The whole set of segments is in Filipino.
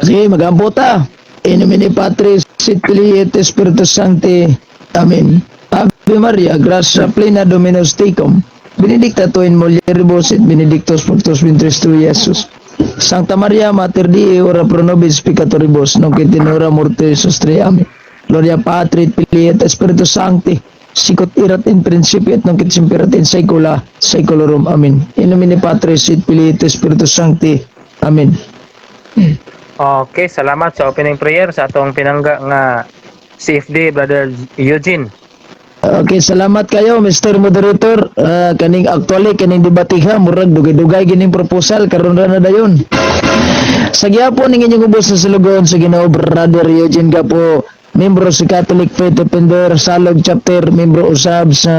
Sige, magampo ta. In nomine Patris, et Filii et Spiritus Sancti. Amen. Ave Maria, gracia plena Dominus tecum. Benedicta tu in mulieribus et benedictus fructus ventris tui, Iesus. Sancta Maria, Mater Dei, ora pro nobis peccatoribus, nunc et in hora mortis nostri. Amen. Gloria Patri, et Filii et Spiritus Sancti, sicut erat in principio et nunc et semper et in saecula saeculorum. Amen. In nomine Patris, et Filii et Spiritus Sancti. Amen. Okay, salamat sa opening prayer sa atong pinangga nga CFD Brother Eugene. Okay, salamat kayo Mr. Moderator. Kaning actually kaning debatiha murag dugay-dugay gining proposal karon ra na dayon. Sa gyapon ning inyong ubos sa silugon sa Ginoo Brother Eugene Gapo, membro sa Catholic Faith Defender Salog Chapter, membro usab sa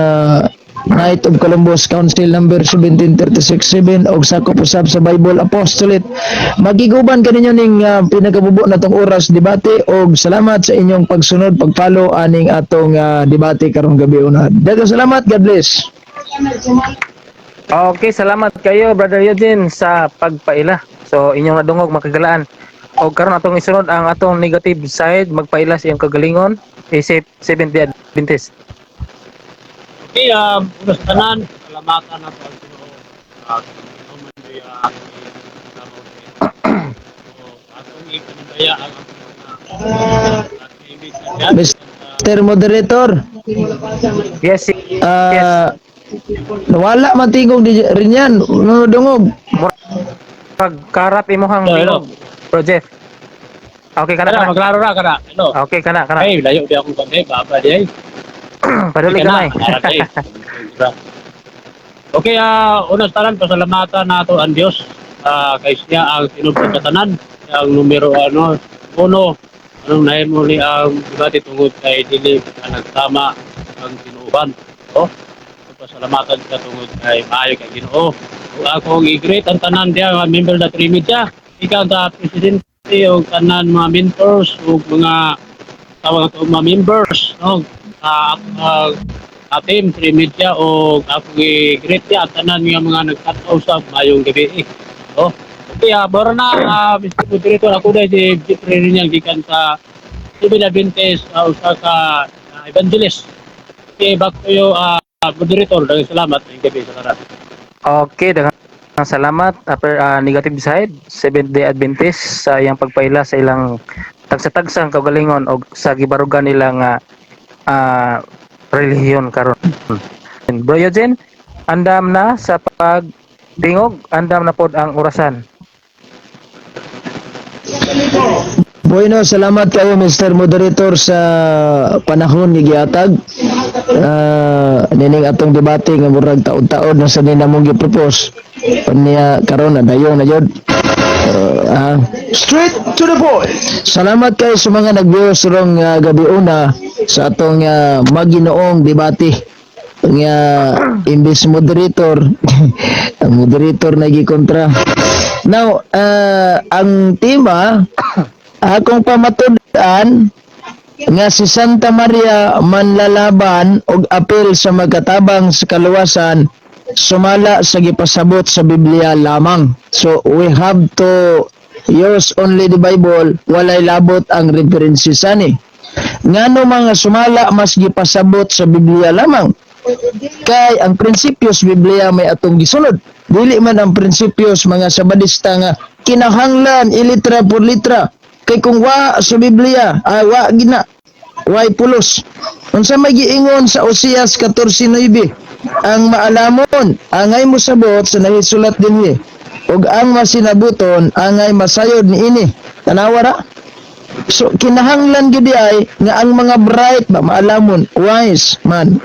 Knight of Columbus Council number 17367 og sakop usab sa Bible Apostolate. Magiguban kaninyo ning pinakabubo natong oras debate og salamat sa inyong pagsunod pag-follow aning atong debate karong gabi una. Daghang salamat, God bless. Okay, salamat kayo Brother Eugene sa pagpaila. So inyong nadungog makagalaan. Og karon atong isunod ang atong negative side, magpaila sa iyong kagalingon, isip Seventh-day Adventist. Okay, unos tanan, salamatan na po ang Ginoo. Atong ipanindaya ang Mr. Moderator. Yes, Ah, nawala man tingog di rin yan. Dungog. pagkarap imuhang Hello. tingog. Bro Jeff. Okay kana Kana kana. maglaro ra kana. Hello. Okay kana kana. Ay, layo di akong kanay, baba di ay. Paduli ka na. Okay, unos tanan pasalamatan nato ang Dios. Kay siya ang tinubos sa tanan, ang numero uno, anong nahimo ni ang debate tungod kay dili nagtama ang tinuban. Oh, pasalamatan sa tungod kay maayo kay Ginoo. Ug akong i-greet ang tanan diya nga member na Trinidad. Ikaw ta presidente o tanan mga mentors o mga tawag ito mga members, no? Team Trinidad o akong i-greet niya ang tanan mga nagkataw sa mayong gabi. No? Okay, bora na, Mr. Moderator, ako na si Jeffrey Rinyang gikan sa Civil Adventist usa ka evangelist. Okay, back to you, Moderator. Daghang salamat ng gabi sa karan. Okay, daghang salamat. Negative side, Seventh-day Adventist sa iyang pagpaila sa ilang tagsa-tagsang kaugalingon o sa gibarugan nilang relihiyon karon. Bro Eugene, andam na sa pagtingog, andam na pod ang orasan. Bueno, salamat kayo Mr. Moderator sa panahon ni gihatag. Nining atong debate nga murag taon-taon na sa ninamong gi-propose. Niya karon na dayon na jud. Straight to the point. Salamat kayo sa mga nag-view surong gabi una sa atong maginoong debate. Nga imbis moderator, ang moderator na gikontra. Now, ang tema akong pamatudan nga si Santa Maria manlalaban og apel sa magkatabang sa kaluwasan sumala sa gipasabot sa Biblia lamang. So we have to use only the Bible, walay labot ang references ani. Ngano mga sumala mas gipasabot sa Biblia lamang? Kay ang prinsipyos Biblia may atong gisunod. Dili man ang prinsipyos mga sabadista nga kinahanglan ilitra por litra. Kay kung wa sa Biblia, wa gina, way pulos. Unsa may giingon sa Oseas 14:9, ang maalamon angay mosabot sa nahisulat dinhi, ug ang masinabuton angay masayod niini. Tanawa ra. So kinahanglan gyud ay nga ang mga bright ba maalamon, wise man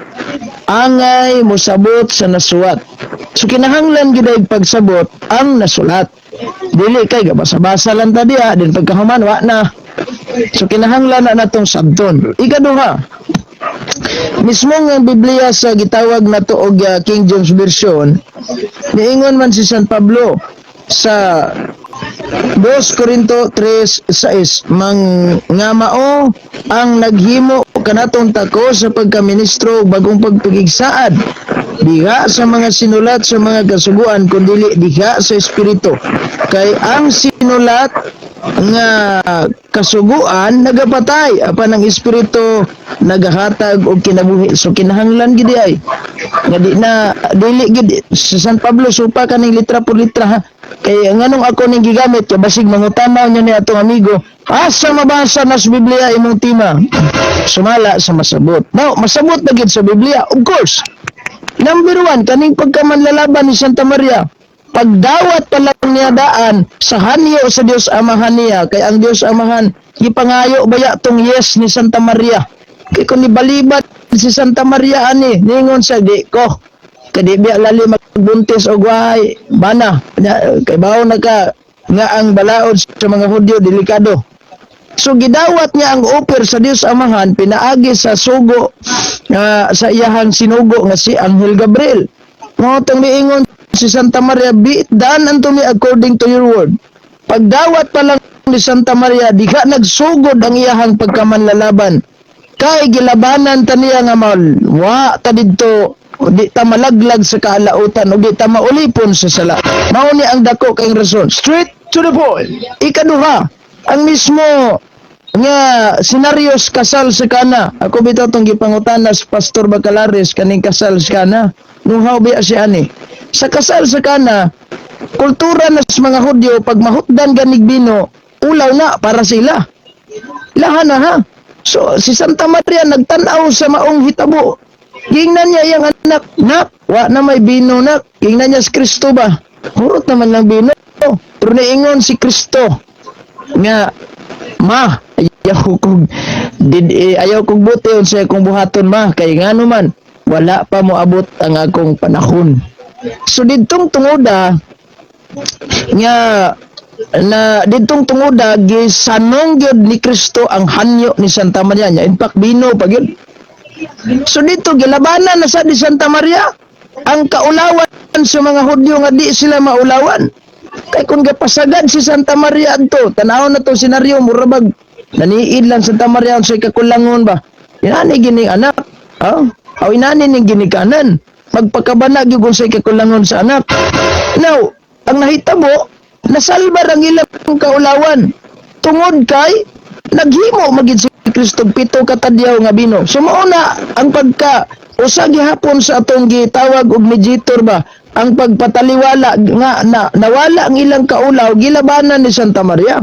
angay mosabot sa nasulat. So kinahanglan gyud ay pagsabot ang nasulat. Dili kay basa-basa lang ta diha din pagkahuman wa na. So kinahanglan na natong sabton. Ikaduha, mismo nga Biblia sa gitawag nato og King James Version, niingon man si San Pablo sa 2 Corinto 3:6 nga mao ang naghimo kanatong tako sa pagkaministro ug bagong pagpigigsaad diha sa mga sinulat sa mga kasuguan kundi diha sa espiritu, kay ang sinulat nga kasuguan nagapatay apan ang espiritu nagahatag og kinabuhi. So kinahanglan gid ay nga di na dili gid sa San Pablo supa kaning litra por litra ha. Kay nganong ako ning gigamit kay basig mangutanaw niya ni atong amigo, asa mabasa na sa Biblia imong tima? Sumala sa masabot. Now, masabot na gid sa Biblia, of course. Number 1, kaning pagkamanlalaban ni Santa Maria, pagdawat pa lang niya daan sa hanyo sa Dios Amahan niya, kay ang Dios Amahan gipangayo baya tong yes ni Santa Maria. Kay kung nibalibat si Santa Maria ani, ningon sa di ko, kadi biya lali magbuntis og wahay bana. Kay bawo na ka nga ang balaod sa mga Hudyo delikado. So gidawat niya ang offer sa Dios Amahan pinaagi sa sugo sa iyahang sinugo nga si Anghel Gabriel. Mo tong miingon si Santa Maria, be it done unto me according to your word. Pagdawat pa lang ni Santa Maria, di ka nagsugod ang iyahang pagkamanlalaban. Kay gilabanan ta niya nga wa ta didto di ta malaglag sa kaalautan o di ta maulipon sa sala. Mao ni ang dako kay rason. Straight to the point. Ikaduha, ang mismo nga senaryos kasal sa kana. Ako bitaw tong gipangutanas Pastor Bacalares kaning kasal sa kana. Nuhaw biya siya ani. Sa kasal sa kana, kultura na sa mga Hudyo pag mahutdan ganig bino, ulaw na para sila. Lahan na ha. So si Santa Maria nagtanaw sa maong hitabo. Gingnan niya iyang anak, nak, wa na may bino nak. Gingnan niya si Kristo ba? Hurot naman lang bino. Pero niingon si Kristo nga, ma, ayaw kong buti unsay akong buhaton ma, kay ngano man wala pa mo abot ang akong panahon. So didtong tungoda nga na didtong tungoda gisanong gyud ni Kristo ang hanyo ni Santa Maria nya. In fact bino pa gyud. So dito gilabanan na sa di Santa Maria ang kaulawan sa mga Hudyo nga di sila maulawan. Kay kung gapasagad si Santa Maria adto, tanaw na to senaryo murabag naniid lang Santa Maria unsay kakulangon ba. Inani gining anak. Aw inani ning ginikanan. Magpakabana gyud unsay kakulangon sa anak. Now, ang nahitabo nasalbar ang ilang kaulawan tungod kay naghimo magid si Kristo pito katadyaw nga bino. So mao na ang pagka usa gihapon sa atong gitawag og mediator ba, ang pagpataliwala nga nawala ang ilang kaulaw gilabanan ni Santa Maria.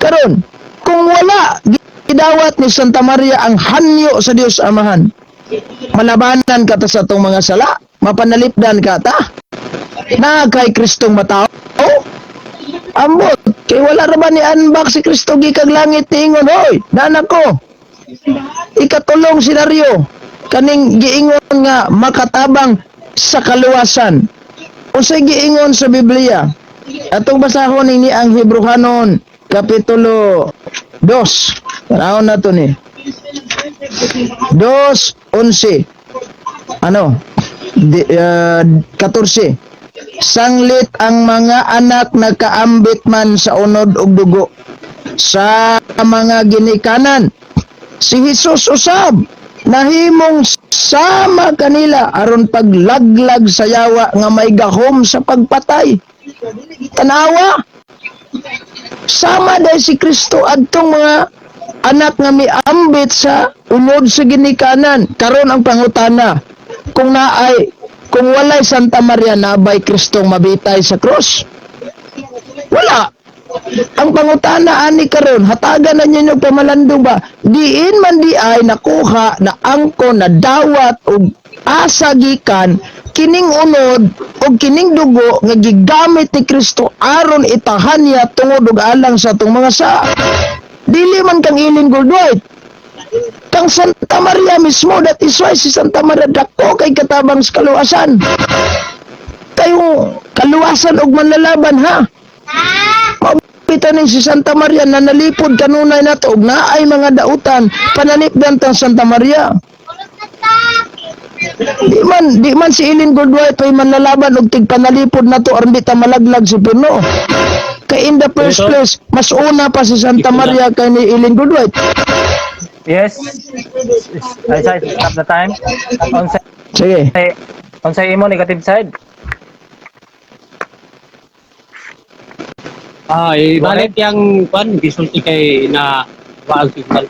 Karon, kung wala gidawat ni Santa Maria ang hanyo sa Dios Amahan, malabanan ka ta sa atong mga sala, mapanalipdan ka ta na kay Kristong matao. Ambot, kay wala ra ba ni anbak si Kristo gikag langit tingon, hoy, danak ko. Ikatulong senaryo kaning giingon nga makatabang sa kaluwasan. Unsay giingon sa Biblia? Atong basahon ni ang Hebrehanon kapitulo 2. Tanawon nato ni. 2:11. Ano? 14. Sanglit ang mga anak nagkaambit man sa unod og dugo sa mga ginikanan. Si Jesus usab nahimong sama kanila aron paglaglag sa yawa nga may gahom sa pagpatay. Tanawa, sama dahil si Kristo adtong mga anak nga miambit sa unod sa ginikanan. Karon ang pangutana, kung walay Santa Maria nabay Kristong mabitay sa krus? Wala. Ang pangutana ani karon, hatagan na ninyo pamalandong ba? Diin man di ay nakuha na angko na dawat og asa gikan kining unod o kining dugo nga gigamit ni Kristo aron itahan niya tungod og alang sa atong mga sa. Dili man kang iling gold white. Kang Santa Maria mismo, that is why si Santa Maria dako kay katabang sa kaluwasan. Kayong kaluwasan og manlalaban ha. Mabitan si Santa Maria na nalipod kanunay nato og naay mga dautan pananipdan tang Santa Maria. Di man si Eileen Goldwhite ay manlalaban og tigpanalipod nato aron di ta malaglag si puno. Kay in the first place, mas una pa si Santa Maria kay ni Eileen Goldwhite. Yes. I say stop the time. Sige. On sa imo negative side. Ibalik yang kwan gisulti kay na waag signal.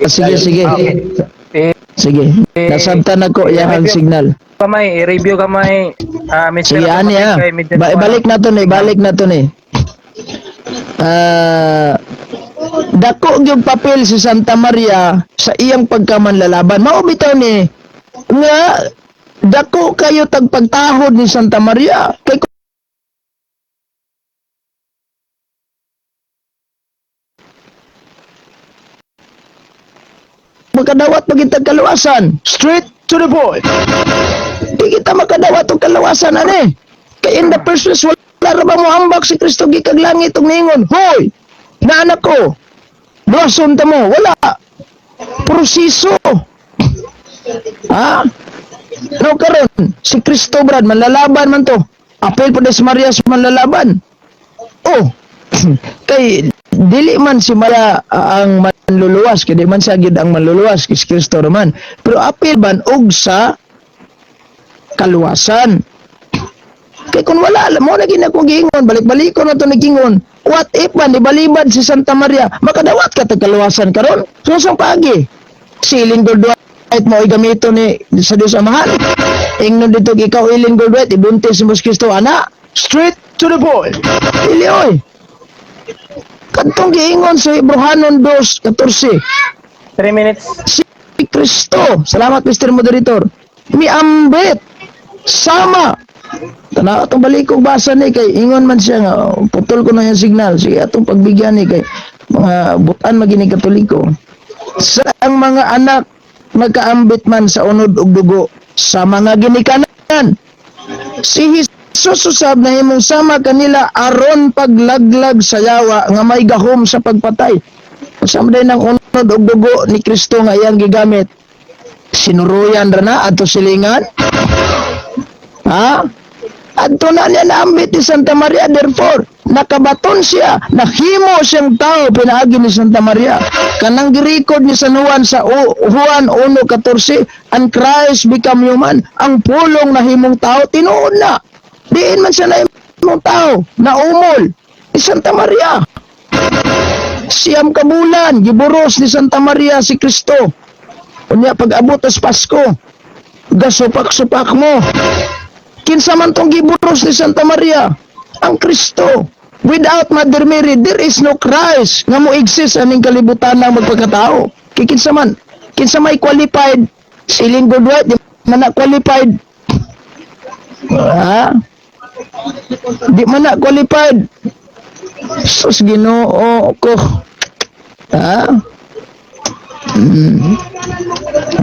Sige. Okay. Sige. Nasabtan ako yahang signal. I-review kamay Mr. Sige ani ha. kay medyo Balik na to ni. Dako yung papel si Santa Maria sa iyang pagkamanlalaban. Mao bitaw ni nga dako kayo tagpagtahod ni Santa Maria. Kay makadawat pagitag kaluwasan. Straight to the point. Di kita makadawat og kaluwasan ani. Kay in the first place wala ra ba mo ambak si Kristo gikag langit ug ningon, "Hoy, na anak ko, blason ta mo." Wala. Proseso. Ha? No karon si Kristo brad manlalaban man to. Apel pa des Marias manlalaban. Oh. Kay dili man si Maria ang manluluwas, kay di man siya gid ang manluluwas, kay si Kristo man. Pero apil ban og sa kaluwasan. Kay kung wala, mo na ginako gingon, balik-balik ko na to nagingon. What if man ibalibad si Santa Maria, makadawat ka tag kaluwasan karon? Susong pagi. Siling gold white mo igamito ni sa Dios Amahan. Ingnon dito ikaw iling gold white, ibuntis mo si Kristo ana. Straight to the point. Dili oy. Kantong giingon sa Hebrehanon 2:14. 3 minutes. Si Kristo, salamat Mr. Moderator, miambit sama. Tanaw atong balik kong basa ni kay ingon man siya nga putol ko na yung signal. Sige atong pagbigyan ni kay mga butan magini Katoliko. Sa ang mga anak magkaambit man sa unod ug dugo sa mga ginikanan. Si Jesus usab na himong sama kanila aron paglaglag sa yawa nga may gahom sa pagpatay. Usab din ang unod ug dugo ni Kristo nga iyang gigamit. Sinuruyan ra na adto silingan. Ha? Adto na niya naambit ni Santa Maria, therefore nakabaton siya, nahimo siyang tao pinaagi ni Santa Maria. Kanang gi-record ni San Juan sa Juan 1:14, and Christ become human. Ang pulong na himong tao tinuod na. Diin man siya na himong tao, naumol ni Santa Maria. Siyam ka bulan giburos ni Santa Maria si Kristo. Unya pag-abot as Pasko, gasupak-supak mo. Kinsa man tong giburos ni Santa Maria? Ang Kristo. Without Mother Mary, there is no Christ nga mo exist aning kalibutan ng magpagkatao. Kinsa man, kinsa may qualified, siling good white, di man na qualified. Ha? Di man na qualified. Sus Ginoo ko. Ha?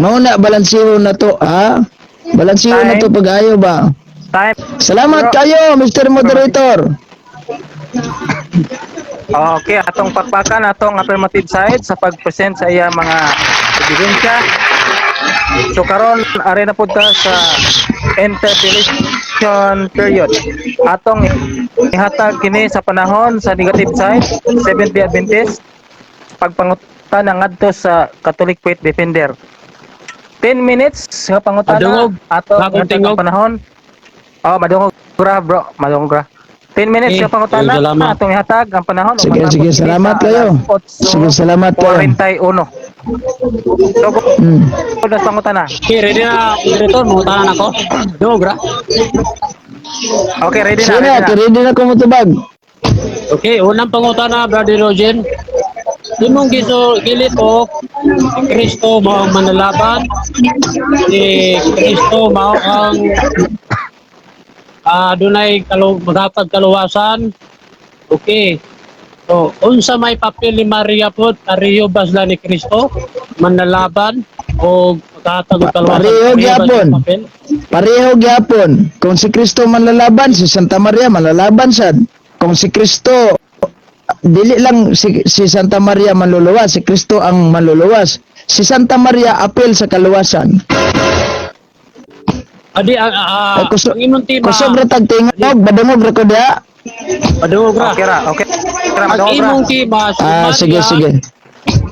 Mao na balansiho na to, ha? Balansiho na to pag-ayo ba? Time. Salamat kayo, Mr. Moderator. Okay, atong pakpakan atong affirmative side sa pag-present sa iya mga ebidensya. So karon ari na pud ta sa interpellation period. Atong ihatag kini sa panahon sa negative side, Seventh-day Adventist, pagpangutan ngadto sa Catholic Faith Defender. 10 minutes sa pangutana Madungog. ato Bagong ang tingog. panahon. Oh, madungog gra bro, madungog gra. 10 minutes sa pangutana salamat. atong ihatag ang panahon. Sige, sige, salamat kayo. Sige, salamat kayo. 41. So, kung pangutana. Okay, ready na moderator, mangutanan ako. Dogra. Okay, ready na. Sige na, ready na ko mutubag. Okay, unang pangutana, Brother Rogen. Imong gilit o si Kristo mao ang manlalaban, si Kristo mao ang dunay maghatag kaluwasan. Okay. So, unsa may papel ni Maria pod, pareho ba sila ni Kristo manlalaban o maghatag og kaluwasan? Pareho ba gyapon. silang papel? Pareho gyapon. Kung si Kristo manlalaban, si Santa Maria manlalaban sad. Kung si Kristo dili lang si Santa Maria manluluwas, si Kristo ang manluluwas. Si Santa Maria apel sa kaluwasan. Adi ang Kusog imong tema. ra tag tingog, badungog ra ko diha. Padugra. Okay ra, okay. Ra, Ang madungog ra. imong tema si Sige, Maria, sige.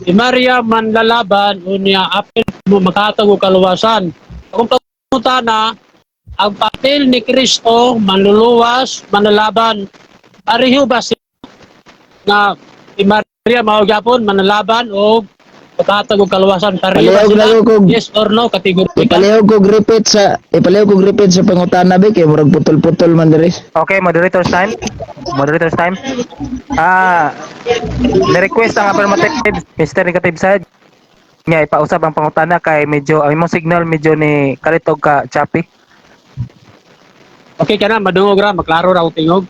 si Maria manlalaban unya apel mo maghatag og kaluwasan. Kung pagpunta na ang papel ni Kristo, manluluwas, manlalaban, pareho ba sila nga si Maria mao gyapon manlalaban o paghatag og kaluwasan pareho ba Palihog sila? na ko Yes or no? Kategorikal. ipalihog ko repeat sa pangutana ba kay murag putol-putol man diri. Okay, moderator's time. Moderator's time. Ni-request ang affirmative, Mr. Negative side. Nga, ipausap ang pangutana kay medyo, ang imong signal medyo ni kalitog ka choppy. Okay ka na, madungog ra, maklaro ra og tingog.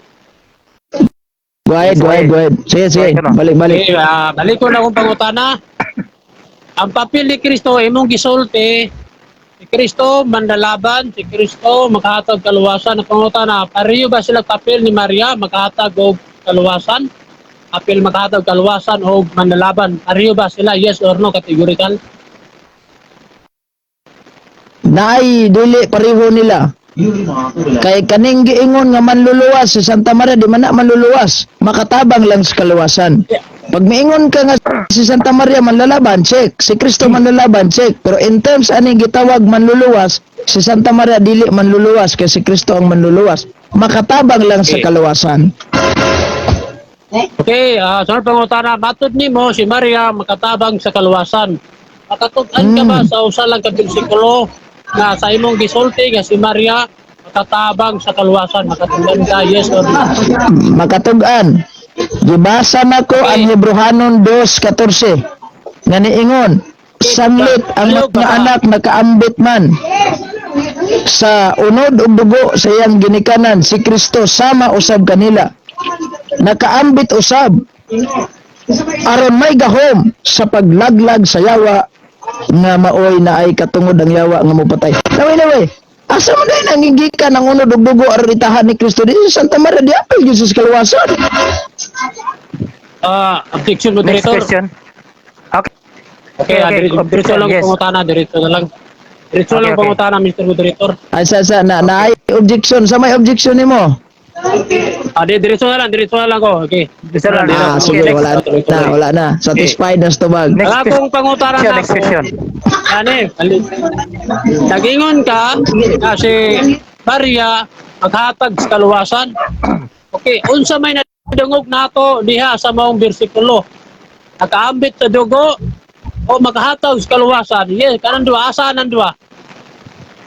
Go ahead. Sige. Go ahead, ano? Balik. Okay, balik ko na akong pangutana. Ang papel ni Kristo imong gisulti, si Kristo manlalaban, si Kristo makahatag kaluwasan. Ang pangutana, pareho ba sila papel ni Maria makahatag og kaluwasan? Papel makahatag kaluwasan o manlalaban. Pareho ba sila? Yes or no? Kategorikal. Naay dili pareho nila. Kay kaning giingon nga manluluwas si Santa Maria di man na manluluwas, makatabang lang sa kaluwasan. Pag miingon ka nga si Santa Maria manlalaban, check. Si Kristo manlalaban, check. Pero in terms ani gitawag manluluwas, si Santa Maria dili manluluwas kay si Kristo ang manluluwas. Makatabang lang sa kaluwasan. Okay, sunod pangutana, matod nimo si Maria makatabang sa kaluwasan. Makatug-an ka ba sa usa lang ka bersikulo na sa imong gisulti nga si Maria makatabang sa kaluwasan? Makatug-an ka, yes or no? Makatug-an. Gibasa na ko ang Hebrehanon 2:14. Nga niingon, sanglit ang mga anak nakaambit man sa unod ug dugo sa iyang ginikanan si Kristo sama usab kanila. Nakaambit usab aron may gahom sa paglaglag sa yawa nga maoy na ay katungod ang yawa nga mopatay. Naway. Asa man dai nangigikan ang unod ug dugo aron itahan ni Kristo di sa Santa Maria di apil gyud sa kaluwasan. Objection Next moderator. question. Okay. Okay, diretso lang Yes. pangutana, diretso na lang. Diretso lang Okay. pangutana, Mr. Moderator. Ay sa na ay objection sa may objection nimo. Diretso na lang ko. Okay. Diretso lang. Sige, next. wala na. Satisfied na sa tubag. Next Ang akong pangutana na Next question. Nagingon ka na si Maria maghatag sa kaluwasan. Okay, unsa may nadungog nato diha sa maong bersikulo? Nakaambit sa dugo o maghatag sa kaluwasan? Yes, kanang duwa, asa nang duwa?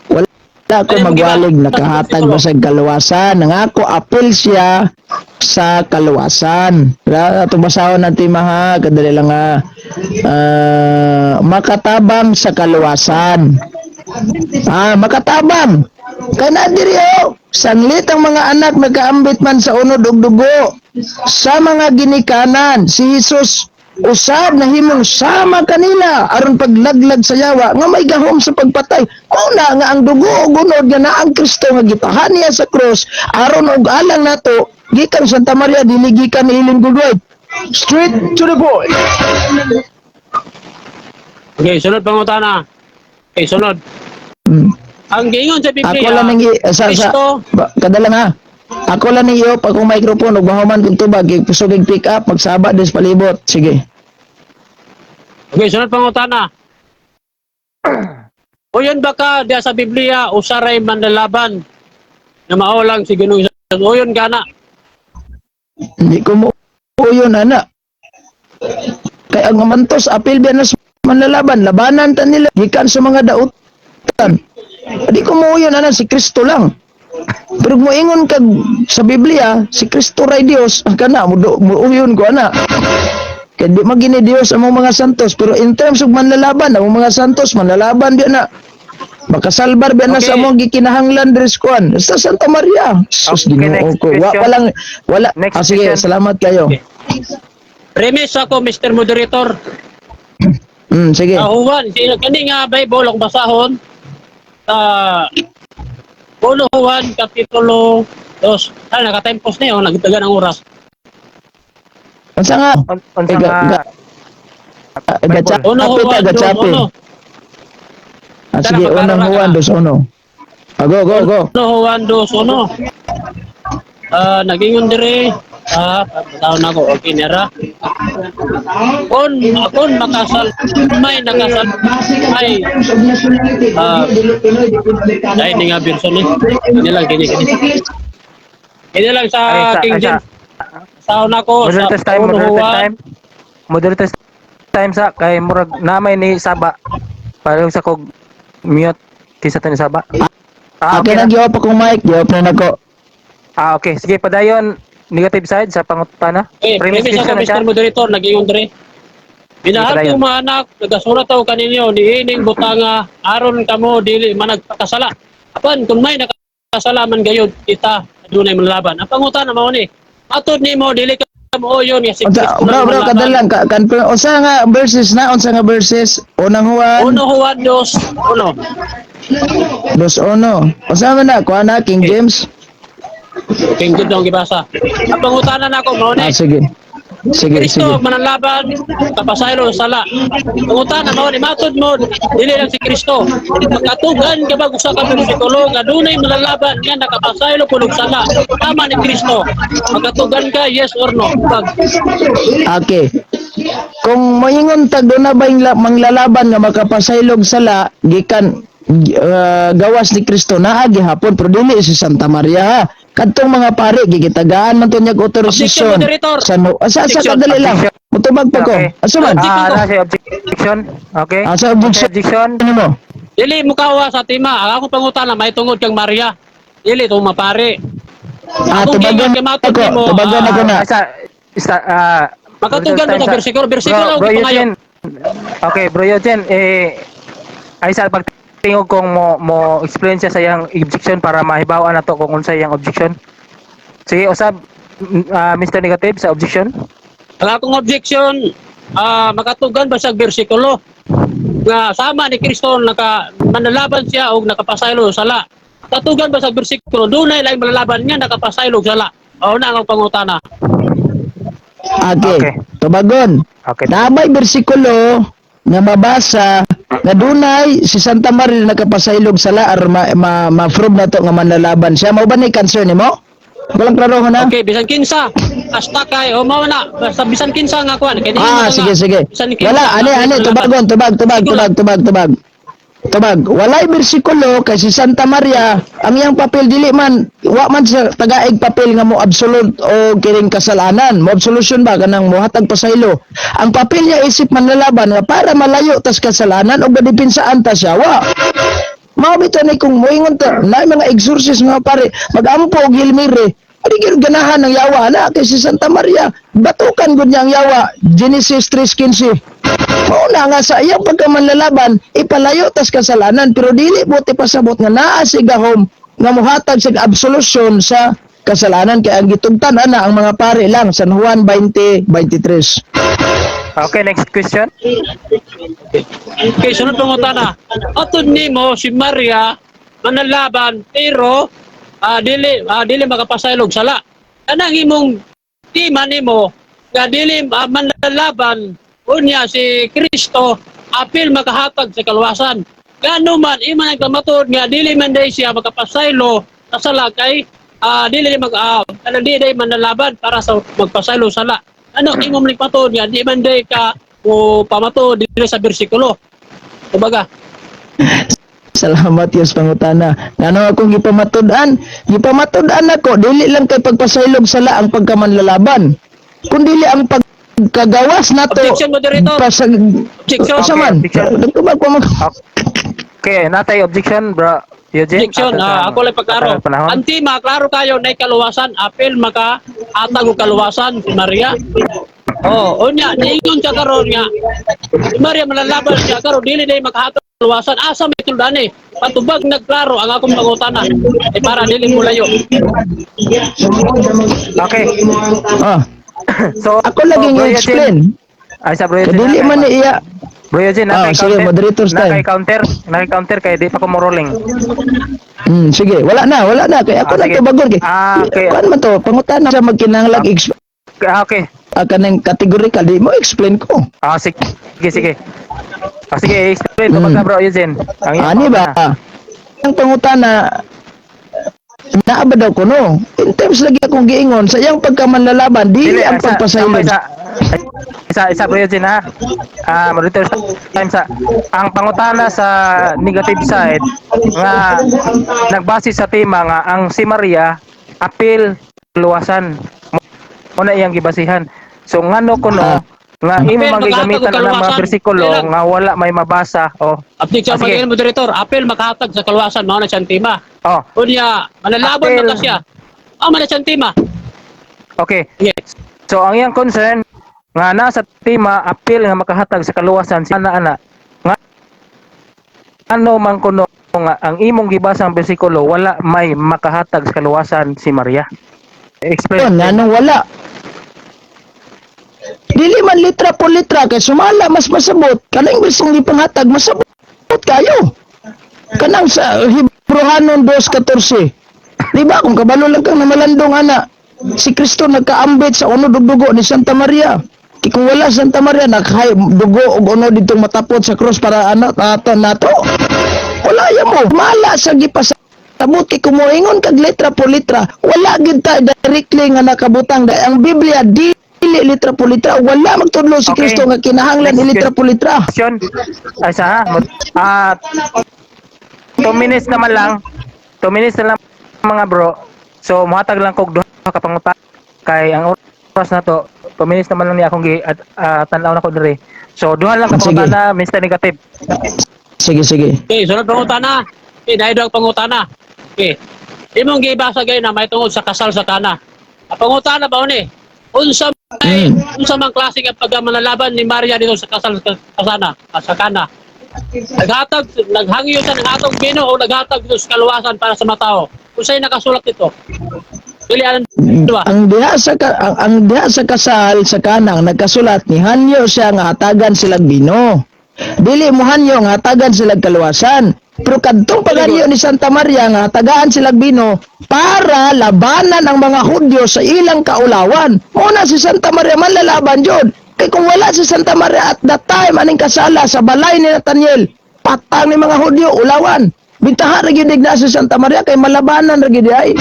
Wala ko magwalig nakahatag ba sa kaluwasan. Nangako apil siya sa kaluwasan. Wala ito basahon natin maha. Kadali lang nga makatabang sa kaluwasan. Makatabang. Kaya na diri sanglit ang mga anak nagkaambit man sa unod ug dugo sa mga ginikanan. Si Jesus usab na himong sama kanila aron paglaglag sa yawa nga may gahom sa pagpatay. Una nga ang dugo ug unod nga naa ang Kristo nga gitahan niya sa cross aron og alang nato gikan Santa Maria dili gikan iling gugod. Straight to the point. Okay, sunod pangutana. Okay, sunod. Ang giingon sa Biblia, Ako lang nang Kristo, kadalang ha. Ako lang nang iyo pag microphone ug mahuman kung tubag kusog pick up magsaba des palibot. Sige. okay, sunod pangutana. O yun baka diya sa Biblia, usaray manlalaban na maulang si Ginoong Isus. O yun gana. Hindi ko mo yun anak. Kaya ang mantos apil biya na sa manlalaban labanan ta nila gikan sa mga dautan. Hindi ko mo yun anak si Kristo lang. Pero mo ingon kag sa Biblia si Kristo ray Dios kana mo uyon ko ana. Kaya di magini Dios ang mga santos pero in terms of manlalaban ang mga santos manlalaban di na. Makasalbar ba na Okay. sa mong gikinahanglan dres kuan sa Santa Maria. Sus Okay, Ginoo next ko. question. Wala. Next Sige, question. salamat kayo. Okay. Premise ako, Mr. Moderator. Sige. Huwan, kani nga Bible ang basahon sa Puno Juan, Kapitulo 2. Naka-time post na yun, nagtaga ng oras. Unsa nga? Unsa nga Gachapi Puno Juan, gachapi. Sige, unang Juan 2:1. Go. Puno Juan 2:1. Nagingon dire, Taon ako, okay nera. Kung makasal, may nakasal, may dahil ni nga Birson eh. Hindi lang, gini. Hindi lang sa King James. Taon ako, sa Moderator's time, unuhuan. moderator's time sa kay murag namay ni Saba. Parang sa kog mute kisa to ni Saba. Okay, Okay na. nagyawap akong mic, giyawap na nako. Okay, sige padayon negative side sa pangutana. Premise question ako, na siya. Mr. Moderator, nag-iyon dre. Binahat Sige, yung mga anak, nagasulat ako kaninyo, diining butanga, aron kamo, dili man nagpakasala. Apan, kung may nakasala man gayon, kita, dunay manlaban. Ang pangutan na mo ni, atod ni mo, dili ka mo yun, si Unsa, Cristo bro, lang bro, manlaban. kadalang, confirm, unsa nga verses na, unsa nga verses, unang Juan, Uno, Juan, Diyos, uno. dos uno, unsa man na, kuha na, King James, King James ang gibasa. Ang pangutanan ako, mo ni, sige, sige, Kristo sige, mananlaban kapasaylo sala. Pangutan mo ni matod mo dili lang si Kristo. Makatugan ka ba usa ka bersikulo nga dunay mananlaban nga nakapasaylo punog sala. Tama ni Kristo. Makatugan ka yes or no? Pag okay, kung moingon tag doon na ba yung manglalaban nga makapasaylog sala, gikan, gawas ni Kristo na gihapon pero dili si Santa Maria ha. Kadtong mga pare gigitagaan man to niyag Objection, otorisasyon moderator. sa asa Objection. kadali lang mutubag pa ko Okay. asa man Objection. Okay. asa objection Objection. mo dili mo kawa sa tima. Ako pangutan na may tungod kang Maria. Dili to mapare. Akong tubagan gingon kay matod ako nimo. tubagan ako na Isa Makatugan mo sa bersikulo. Bersikulo Bro ang Eugene. pangayo. Okay, Bro Eugene, ay sa pagtingog kong mo explain siya sa iyang objection para mahibawan na to kung unsa iyang objection. Sige, usab Mr. Negative sa objection. Ang akong objection, makatugan ba sa bersikulo nga sama ni Kristo manalaban siya o nakapasaylo sala. Katugan ba sa bersikulo dunay lain malalaban niya nakapasaylo sala. O na ang pangutana. okay, Okay. tubagon Okay. nabay bersikulo nga mabasa nga dunay si Santa Maria nakapasaylog sala ar ma-prove na to nga manlalaban siya mao ba ni concern nimo walang klaro ho na Okay, bisan kinsa. Hasta kay o mao na basta bisan kinsa nga kuan kay sige sige wala ani tubagon tubag walay bersikulo kay si Santa Maria ang iyang papel dili man wa man sa tagaig papel nga mo absolute o kining kasalanan mo absolution ba kanang mohatag pasaylo ang papel niya isip manlalaban nga para malayo tas kasalanan o madipinsaan ta siya wa mao bitaw ni kung moingon ta na mga exorcist nga pare magampo og hilmire adi gyud ganahan ng yawa na kay si Santa Maria batukan gud niya ang yawa Genesis 3:15 mauna nga sa iyang pagkamanlalaban ipalayo tas kasalanan pero dili buti pasabot nga naa si gahom nga mohatag sa absolusyon sa kasalanan kay ang gitugtan ana ang mga pare lang San Juan 20:23. Okay, next question. Okay, sunod pangutana. Atod nimo si Maria manalaban pero dili makapasaylog sala. Anang imong tima nimo nga dili manlalaban unya si Kristo apil makahatag sa kaluwasan. Gano man imo nagkamatod nga dili man day siya makapasaylo sa sala kay dili dili manlalaban para sa magpasaylo sala. Ano imo man nagpatod nga di man day ka o pamatod dili sa bersikulo. Kumbaga, Salamat yus pangutana. Ngano akong gipamatud-an ako dili lang kay pagpasaylog sala ang pagkamanlalaban. Kundi ang pagkagawas nato. Objection, moderator. Objection. Sa man. Objection. Nagtubag ko Okay, natay objection, Bro Eugene. objection, ako lang pagklaro. Panahon. Anti maklaro kayo na kaluwasan, apel maka atag og kaluwasan si Maria. Oh, unya niingon ka karon nga. Si Maria malalaban siya karon dili day makahatag og kaluwasan. Asa may tuldani? Patubag nagklaro ang akong pangutana. Para dili mo layo. Okay. Ah, So, ako lagi Bro nga Eugene. explain. Ay sa Bro Eugene. Dili man ni iya. Bro Eugene, Sige, moderator's time. Naka-counter kay di pa ko mo rolling. Sige, wala na kay ako na Sige. tubagon kay. Okay. Kuan man to, pangutana sa magkinahanglan Okay. kanang categorical di mo explain ko. Sige. Sige, explain ko baka Bro Eugene. Ani ba? Ang pangutana naa ba daw kuno? In terms lagi akong giingon sa iyang pagkamanlalaban, dili ang tambay pagpasaylo. isa bro Eugene ha. Monitor time sa ang pangutana sa negative side nga nagbase sa tema nga ang si Maria apil luwasan mo na iyang gibasihan. So ngano kuno nga imo Apil, maghatag magigamitan og ng mga kaluwasan. bersikulo Kailan? nga wala may mabasa o Objection sige. pagiging moderator, apel makahatag sa kaluwasan mao na siyang tema. Oh, Unya, manalaban apel. mata siya. Man na siyang tema. Okay. Yes. So ang iyang concern nga nasa tema apil nga makahatag sa kaluwasan si ana nga ano man kuno nga ang imong gibasang bersikulo wala may makahatag sa kaluwasan si Maria. Explain. Yun, nganong wala. Dili man litra po litra kay sumala mas masabot. Kanang bisong gipanghatag masabot kayo. Kanang sa Hebrehanon 2:14. Di ba kung kabalo lang kang namalandong ana, si Kristo nagkaambit sa uno dugo ni Santa Maria. Kung wala Santa Maria nakhay dugo og uno ditong matapot sa cross para nato. Wala ya mo. Mala sa gipasabot kay kumuingon kag litra po litra. Wala gid ta directly nga nakabutang ang Biblia dili litra po litra. Wala magtudlo si Okay. Kristo nga kinahanglan Next ni litra po litra. Question. Ay sa ha. 2 minutes naman lang. 2 minutes na lang mga bro. So muhatag lang kog duha ka pangutana kay ang oras na to 2 minutes naman lang ni akong tan-aw na ko dire. So duha lang ka Sige. pangutana Mr. Negative. Sige, sige. Okay, sunod pangutana. Okay, dahil daw pangutana. Okay. Imong gibasa gay na may tungod sa kasal sa kana. Ang pangutana ba ni? Unsa mang klase nga pagmanalaban ni Maria dito sa kasal sa kana? Naghangyo siya ng atong bino o naghatag dito sa kaluwasan para sa matao. Kung sa'yo nakasulat dito. Pilihan diba? Ang diha sa kasal sa kanang nagkasulat ni hanyo siya nga hatagan silang bino. Dili mo hanyo nga hatagan silang kaluwasan. Pero kadtong paganyo ni Santa Maria nga hatagaan silang bino para labanan ang mga Hudyo sa ilang kaulawan. Muna si Santa Maria manlalaban jud. Kay kung wala si Santa Maria at that time aning kasala sa balay ni Nathaniel, patang ni mga Hudyo ulawan. Bintaha ra gyud na si Santa Maria kay malabanan ra gyud ay.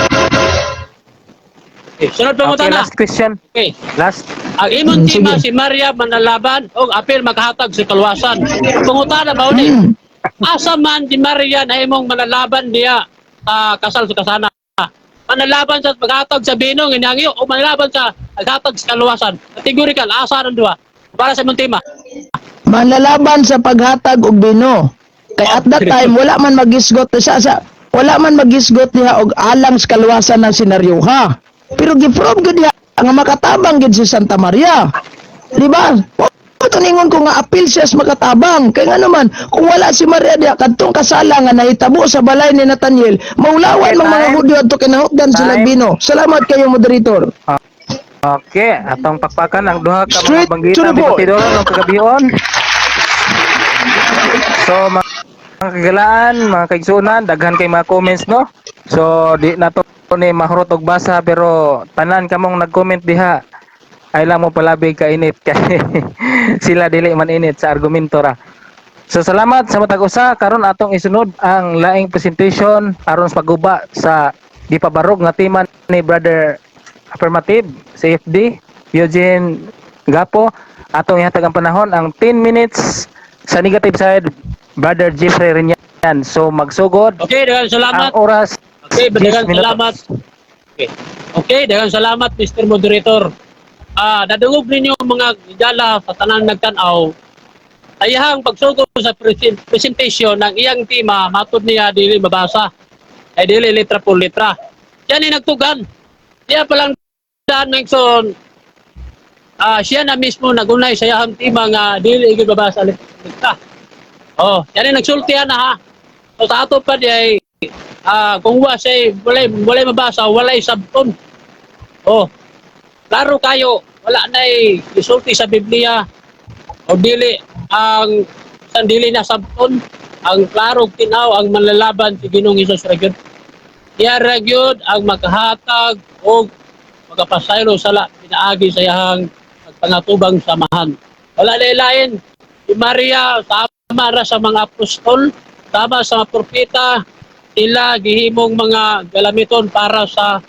Okay, sunod Okay, pangutana. last question. Okay. Last. Ang imong Sige. tema si Maria manalaban o apil makahatag sa kaluwasan. Pangutana ba ni? Asa man di Maria na imong manalaban diya sa kasal sa kasana. Manalaban sa paghatag sa binong inangyo o manalaban sa paghatag sa kaluwasan. Categorical asa nang duha. Para sa imong tema. Manlalaban sa paghatag og bino. Kay at that time wala man magisgot wala man magisgot niya og alang sa kaluwasan ng senaryoha. Pero giprove gid niya nga makatabang gid si Santa Maria. Di ba? Tuningon ko nga apil siya sa makatabang. Kay nga naman, kung wala si Maria diya kadtong kasala nga nahitabo sa balay ni Nathaniel, maulawan Okay, mang mga time. Hudyo adto kinahutdan sila Time. bino. Salamat kayo moderator. Okay, atong pakpakan ang duha ka Straight mga to banggita the ni point. Batidoro ng kagabion. So mga kagalaan, mga kaigsunan, daghan kay mga comments no. So di na to ni mahurot og basa pero tanan kamong nag-comment diha ay lang mo palabig ka init kay sila dili man init sa argumento ra. So salamat sa matag usa karon atong isunod ang laing presentation aron sa pagguba sa di pabarog nga tema ni Brother Affirmative CFD Eugene Gapo. Atong ihatag ang panahon ang 10 minutes sa negative side Brother Jeffrey Rinyan. So magsugod Okay, daghang salamat. ang oras. Okay, 10 daghang minutos. salamat. Okay. Okay, daghang salamat Mr. Moderator. Dadungog ninyo mga gidala sa tanan nagtan-aw. Ayahang pagsugod sa presentation ng iyang tema matud niya dili mabasa. Ay dili litra por litra. Yan ay nagtugan. Diya palang daan ng son. Siya na mismo nagunay sa iyang tema nga dili gyud mabasa litra. Oh, yan ay nagsultihan na ha. So sa ato pa di ay kung wa say walay mabasa, walay sabton. Oh. Klaro kayo, wala na isulti sa Biblia o dili ang sandili na sabton ang klaro tinaw ang manlalaban si Ginoong Hesus ra gyud. Iya ra gyud ang makahatag og magapasaylo sala pinaagi sa iyang pagpangatubang samahan. Wala na ilain si Maria sama ra sa mga apostol, sama sa mga propeta, sila gihimong mga galamiton para sa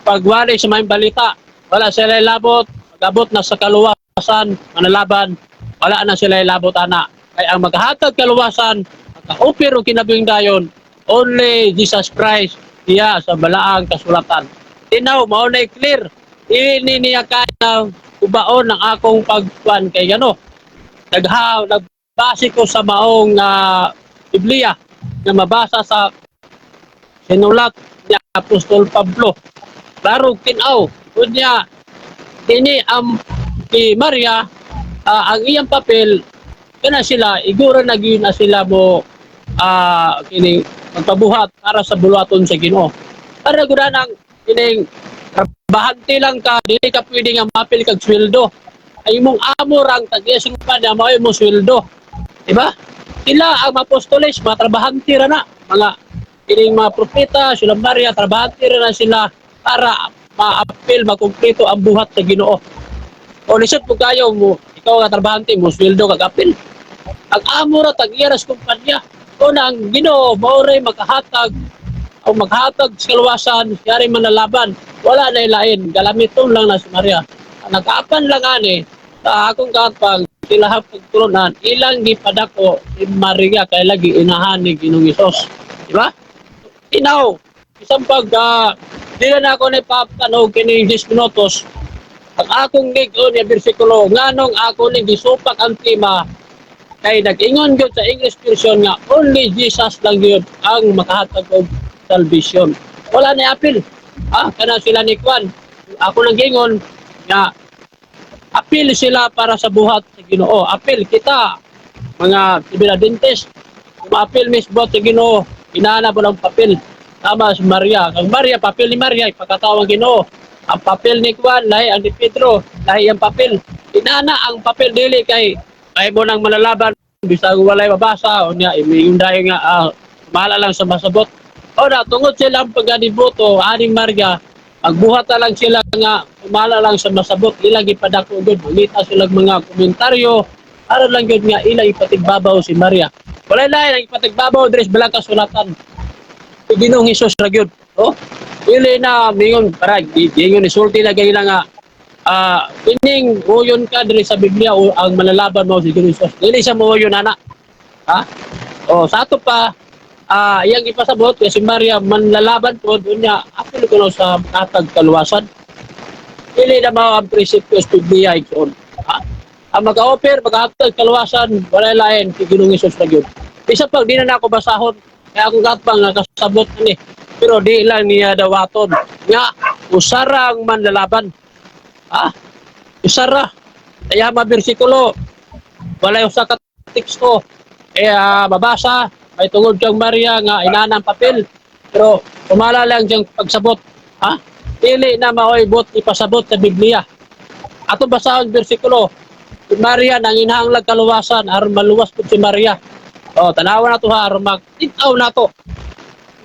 pagwali sa mga balita. Wala sila labot, magabot na sa kaluwasan, manalaban, wala na sila labot ana. Kaya ang maghatag kaluwasan, maka-offer o kinabing dayon, only Jesus Christ, iya sa balaang kasulatan. Tinaw, mao na clear. Ini niya kaya ubaon ng akong pagkuan kay gano. Nagbase ko sa maong Biblia na mabasa sa sinulat ni Apostol Pablo. Klaro tinaw, kunya ini si Maria, ang iyang papel kana sila igura naging na sila mo kini magpabuhat para sa buluhaton sa Ginoo. Para gud nang kining bahante lang ka, dili ka pwede nga mapil kag sweldo. Ay imong amo rang tag-iya pa na mao imong sweldo. Diba? Sila ang apostoles, mga trabahante ra na, mga kining mga propeta, sila Maria, trabahante ra na sila para ma-apil, makumpleto ang buhat sa Ginoo. O lisod po kayo mo, ikaw nga trabahante mo, sweldo kag apil. Ang amo ra tag-iya sa kumpanya. O na ang Ginoo, mauray makahatag o maghatag sa kaluwasan, yari manalaban, wala na ilain, galamiton lang na si Maria. Nagkaapan lang ani, sa akong katpang, ilahap pagturunan, ilang gipadako si Maria kay lagi inahan ni Ginoong Hesus. Diba? Tinaw, isang pag, di na ako ni Paptanog kini 10 minutos, ang akong gigon yung bersikulo, nganong ako ni gisupak ang tema, kay nag-ingon gyud sa English version nga only Jesus lang gyud ang makahatag og salvation. Wala na apil. Kana sila ni Kwan. Ako nang gingon nga apil sila para sa buhat sa Ginoo. Apil kita mga Adventist. Apil misbot sa Ginoo. Inana po ng papel. Tama si Maria. Ang Maria, papel ni Maria ipakatawang Ginoo. Ang papel ni Kwan, lahi ang ni Pedro, lahi ang papel. Inana ang papel dili kay mo nang malalaban bisag walay mabasa o niya imingon dayo nga mahala lang sa masabot. O na, tungod sila ang pagadiboto, aning Maria, magbuhat na lang sila nga, umala lang sa masabot, ilang ipadako gud, mamita silang mga komentaryo, aron lang gud nga ilang ipatigbabaw si Maria. Walay lain ang ipatigbabaw, dres balang kasulatan. Ginoong Hesus ra gyud. Oh, ili na mingon para gingon isulti na gayla nga pining uyon ka diri sa Biblia o ang malalaban mo si Hesus. Dili siya mo uyon ana. Ha? O sa ato pa iyang ipasabot kay si Maria manlalaban po dunya apil ko sa katag kaluwasan. Dili na mao ang prinsipyo sa Biblia ikon. Ha? Ang mag-offer maghatag kaluwasan walay lain si Ginoong Hesus ra gyud. Isa pag di na ako basahon kaya akong katpang nakasabot ni pero di lang niya dawaton nga usarang manlalaban. Usara kaya bersikulo walay usa ka teksto babasa may tungod kang Maria nga inanang papel pero umala lang diyang pagsabot dili na maoybot ipasabot sa Biblia ato basahon bersikulo si Maria nang inahanglag kaluwasan aron maluwas pud si Maria tanawan nato aron makit-aw nato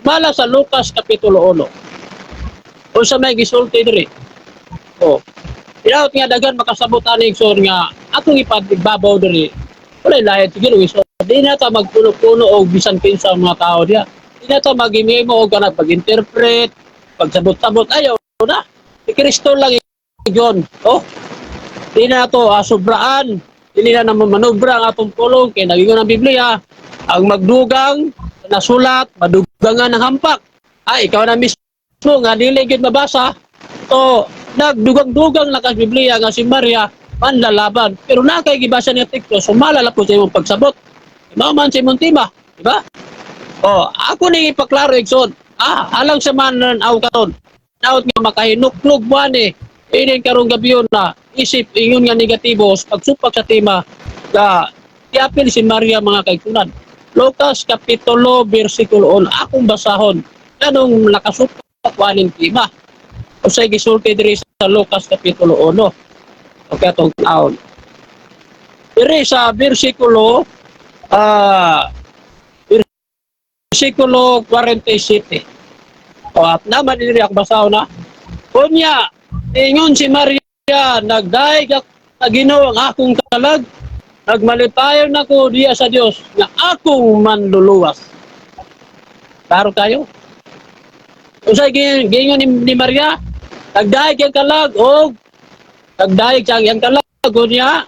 bala sa Lucas kapitulo 1 unsa may gisulti diri Ilaot nga dagan makasabot aning sor nga atong ipatigbabaw diri. Walay lahi sige Luis. Di na ta magpuno-puno og bisan kinsa mga tao diha. Di na ta magimimo og kanang pag-interpret, pagsabot-sabot ayaw na. Si Kristo lang iyon. Di na to sobraan. Dili na naman manubra ang atong pulong kay nagingon ang Biblia ang magdugang nasulat madugangan ng hampak. Ikaw na mismo nga dili gyud mabasa. Nagdugang-dugang na kay Biblia nga si Maria panlalaban. Pero na kay gibasa niya teksto, sumalala po sa imong pagsabot. Imaman sa imong tema, di ba? Ako ni ipaklaro igsoon. Alang sa manan aw katon. Naot nga makahinuklog mo ani. Inin karong gabiyon na isip ingon nga negatibo pagsupak sa tema nga iapil si Maria mga kaigsunan. Lucas kapitulo bersikulo 1 akong basahon. Kanong nakasupak waning tema. Usay gisulti diri sa Lucas kapitulo 1. Okay atong taon. Diri sa bersikulo 47. At naman diri ako basahon na. Kunya ingon si Maria nagdaig sa Ginoo ang akong kalag nagmalipayon nako diya sa Dios nga akong manluluwas. Klaro tayo. Usay gingon ni Maria, nagdaig yang kalag o nagdaig siyang yang kalag o niya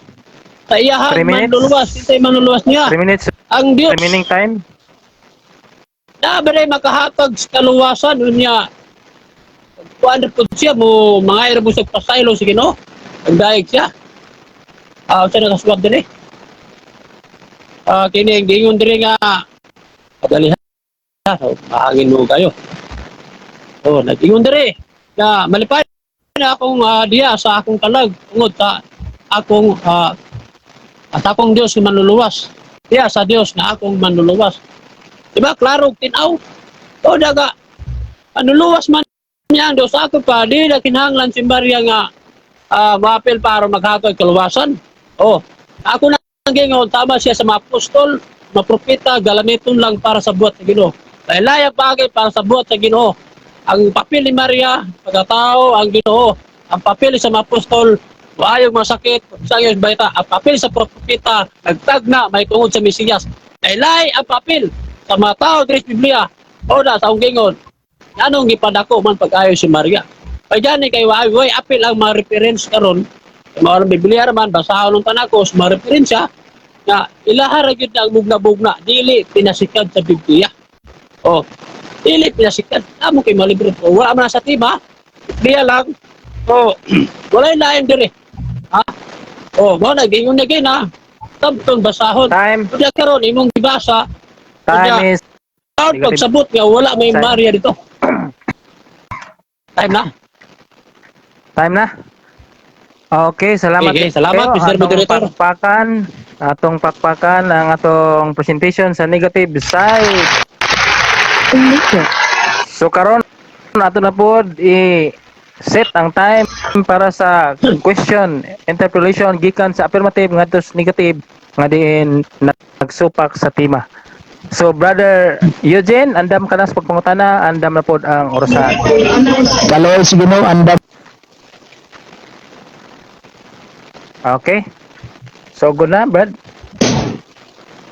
sa iyahan 3 minutes. manluluwas, kita'y manluluwas niya. 3 minutes Ang Diyos, remaining time. na ba makahatag sa kaluwasan unya. Kuan po siya mo mga irabos sa pasaylo sige no. Nagdaig siya. Sa nakaswab din eh. Kini gingon diri nga pagalihan. Mahangin mo kayo. Nag-ingon diri na malipay na akong diya sa akong kalag tungod sa akong at akong Dios na manluluwas. Diya sa Dios na akong manluluwas. Diba klaro tinaw? Daga manluluwas man niya ang Dios ako pa di na kinahanglan si Maria nga maapil para maghatag kaluwasan. Ako na gingon tama siya sa mga apostol, mga propeta, galamiton lang para sa buhat sa Ginoo. Layang bagay para sa buhat sa Ginoo. Ang papel ni Maria, pagkatao, ang Ginoo. Ang papel sa mga apostol, maayong masakit, sayos baita. Ang papel sa propeta, nagtagna, may tungod sa Mesiyas. Laylay ang papel sa mga tao diri sa Biblia. Na sa gingon. Anong gipadako man pag-ayo si Maria. Pagyan ni kay way apil ang mga reference karon. Mga Biblia naman, basahon ng tanakos, mga referensya, na ilahara yun ang bugna-bugna, dili pinasikad sa Biblia. Dili pinasikad. Amo kay malibre po. Wala man sa tima. Biblia lang. Wala yung lain diri. Nag-ingon na gina. Tabtong basahon. Time. Kaya karon imong gibasa. Time is Pagsabot nga, wala may Time. Maria dito. Time na. Time na. Okay, salamat. Okay, salamat, Mr. Moderator. Atong pakpakan ang atong presentation sa negative side. So karon ato na pod i-set ang time para sa question interpolation gikan sa affirmative ngadto sa negative nga diin nagsupak sa tema. So brother Eugene, andam ka na sa pagpangutana, andam na pod ang orasan. Kaloy si Ginoo andam. Okay. So good na, Brad.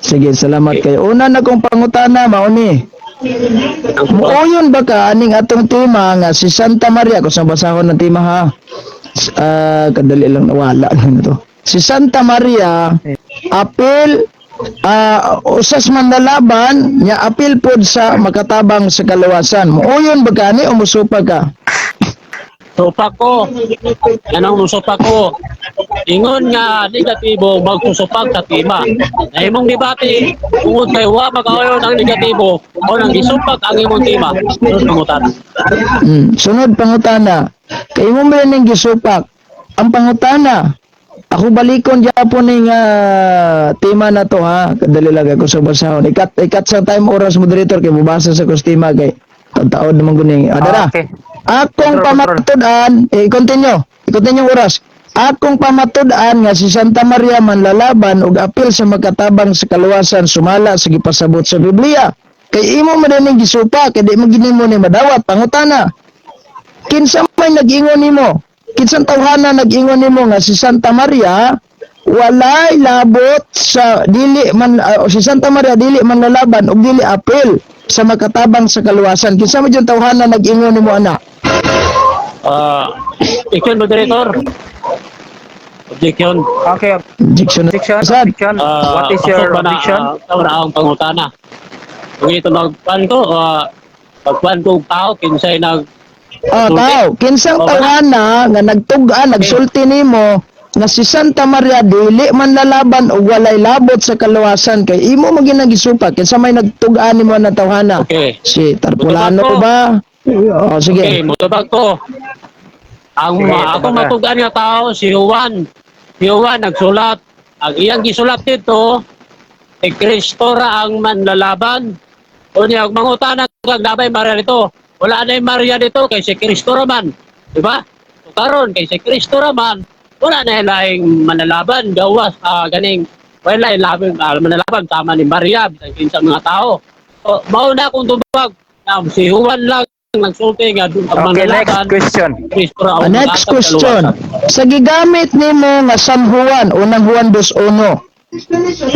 Sige, salamat kayo. Una na kong pangutana mao ni. Muoyon ba ka aning atong tema nga si Santa Maria kung sa basahon ng tema ha. Kadali lang nawala na to. Si Santa Maria apil usas man nalaban nya apil pod sa makatabang sa kaluwasan. Muoyon ba ka ani o musupa ka? Supak ko. Yan ang supak ko. Ingon nga negatibo magsusupak sa tima. Na imong debate tungod kay wa magayon ang negatibo o nang gisupak ang imong tima. Sunod pangutana. Sunod pangutana. Kay mo ba ning gisupak? Ang pangutana. Ako balikon gyapon ning tema na to ha. Kadali lang ako sa basahon. Ikat sa time oras moderator kay mubasa sa kustima kay taon naman guning. Adara. Okay. Akong Control. pamatudan, continue oras. Akong pamatudan nga si Santa Maria manlalaban ug apil sa magkatabang sa kaluwasan sumala sa gipasabot sa Biblia. Kay imo madaling gisupa kay di maginimo ni madawat pangutana. Kinsa may nag-ingon nimo? Kinsang tawhana nag-ingon nimo nga si Santa Maria walay labot sa dili man si Santa Maria dili manlalaban ug dili apil sa magkatabang sa kaluwasan. Kinsa may yung tawhana nag-ingon nimo ana? Objection, moderator. Objection. Okay. Objection. Objection. What is your objection? Tawra ang pangutana. Kung ito magpan ko, pagpan ko tao, kinsay nag... Tao, kinsang tawhana nga nagtugan, nagsulti nimo nga si Santa Maria dili man lalaban o walay labot sa kaluwasan kay imo maginagisupa kinsa may nagtugan nimo na tawhana. Okay. Si Tarpulano Mutubag ko. ba? Sige. Okay, mutubag ko. Ang Sige, ako tubag ka. matugan nga tao, si Juan. Si Juan nagsulat. Ang iyang gisulat dito, Kristo ra ang manlalaban. O niya, mangutana kag nabay Maria dito. Wala na yung Maria dito kay si Kristo ra man. Diba? So karon kay si Kristo ra man, wala na yung laing manlalaban. Gawas, ganing, wala yung manlalaban tama ni Maria, bisan sa mga tao. So, mauna akong tubag. Si Juan lang nagsulti nga doon ang Okay, next manlalaban. question. Kristo ra ang Next matag question. kaluwasan. Sa gigamit nimo nga San Juan, unang Juan 2:1.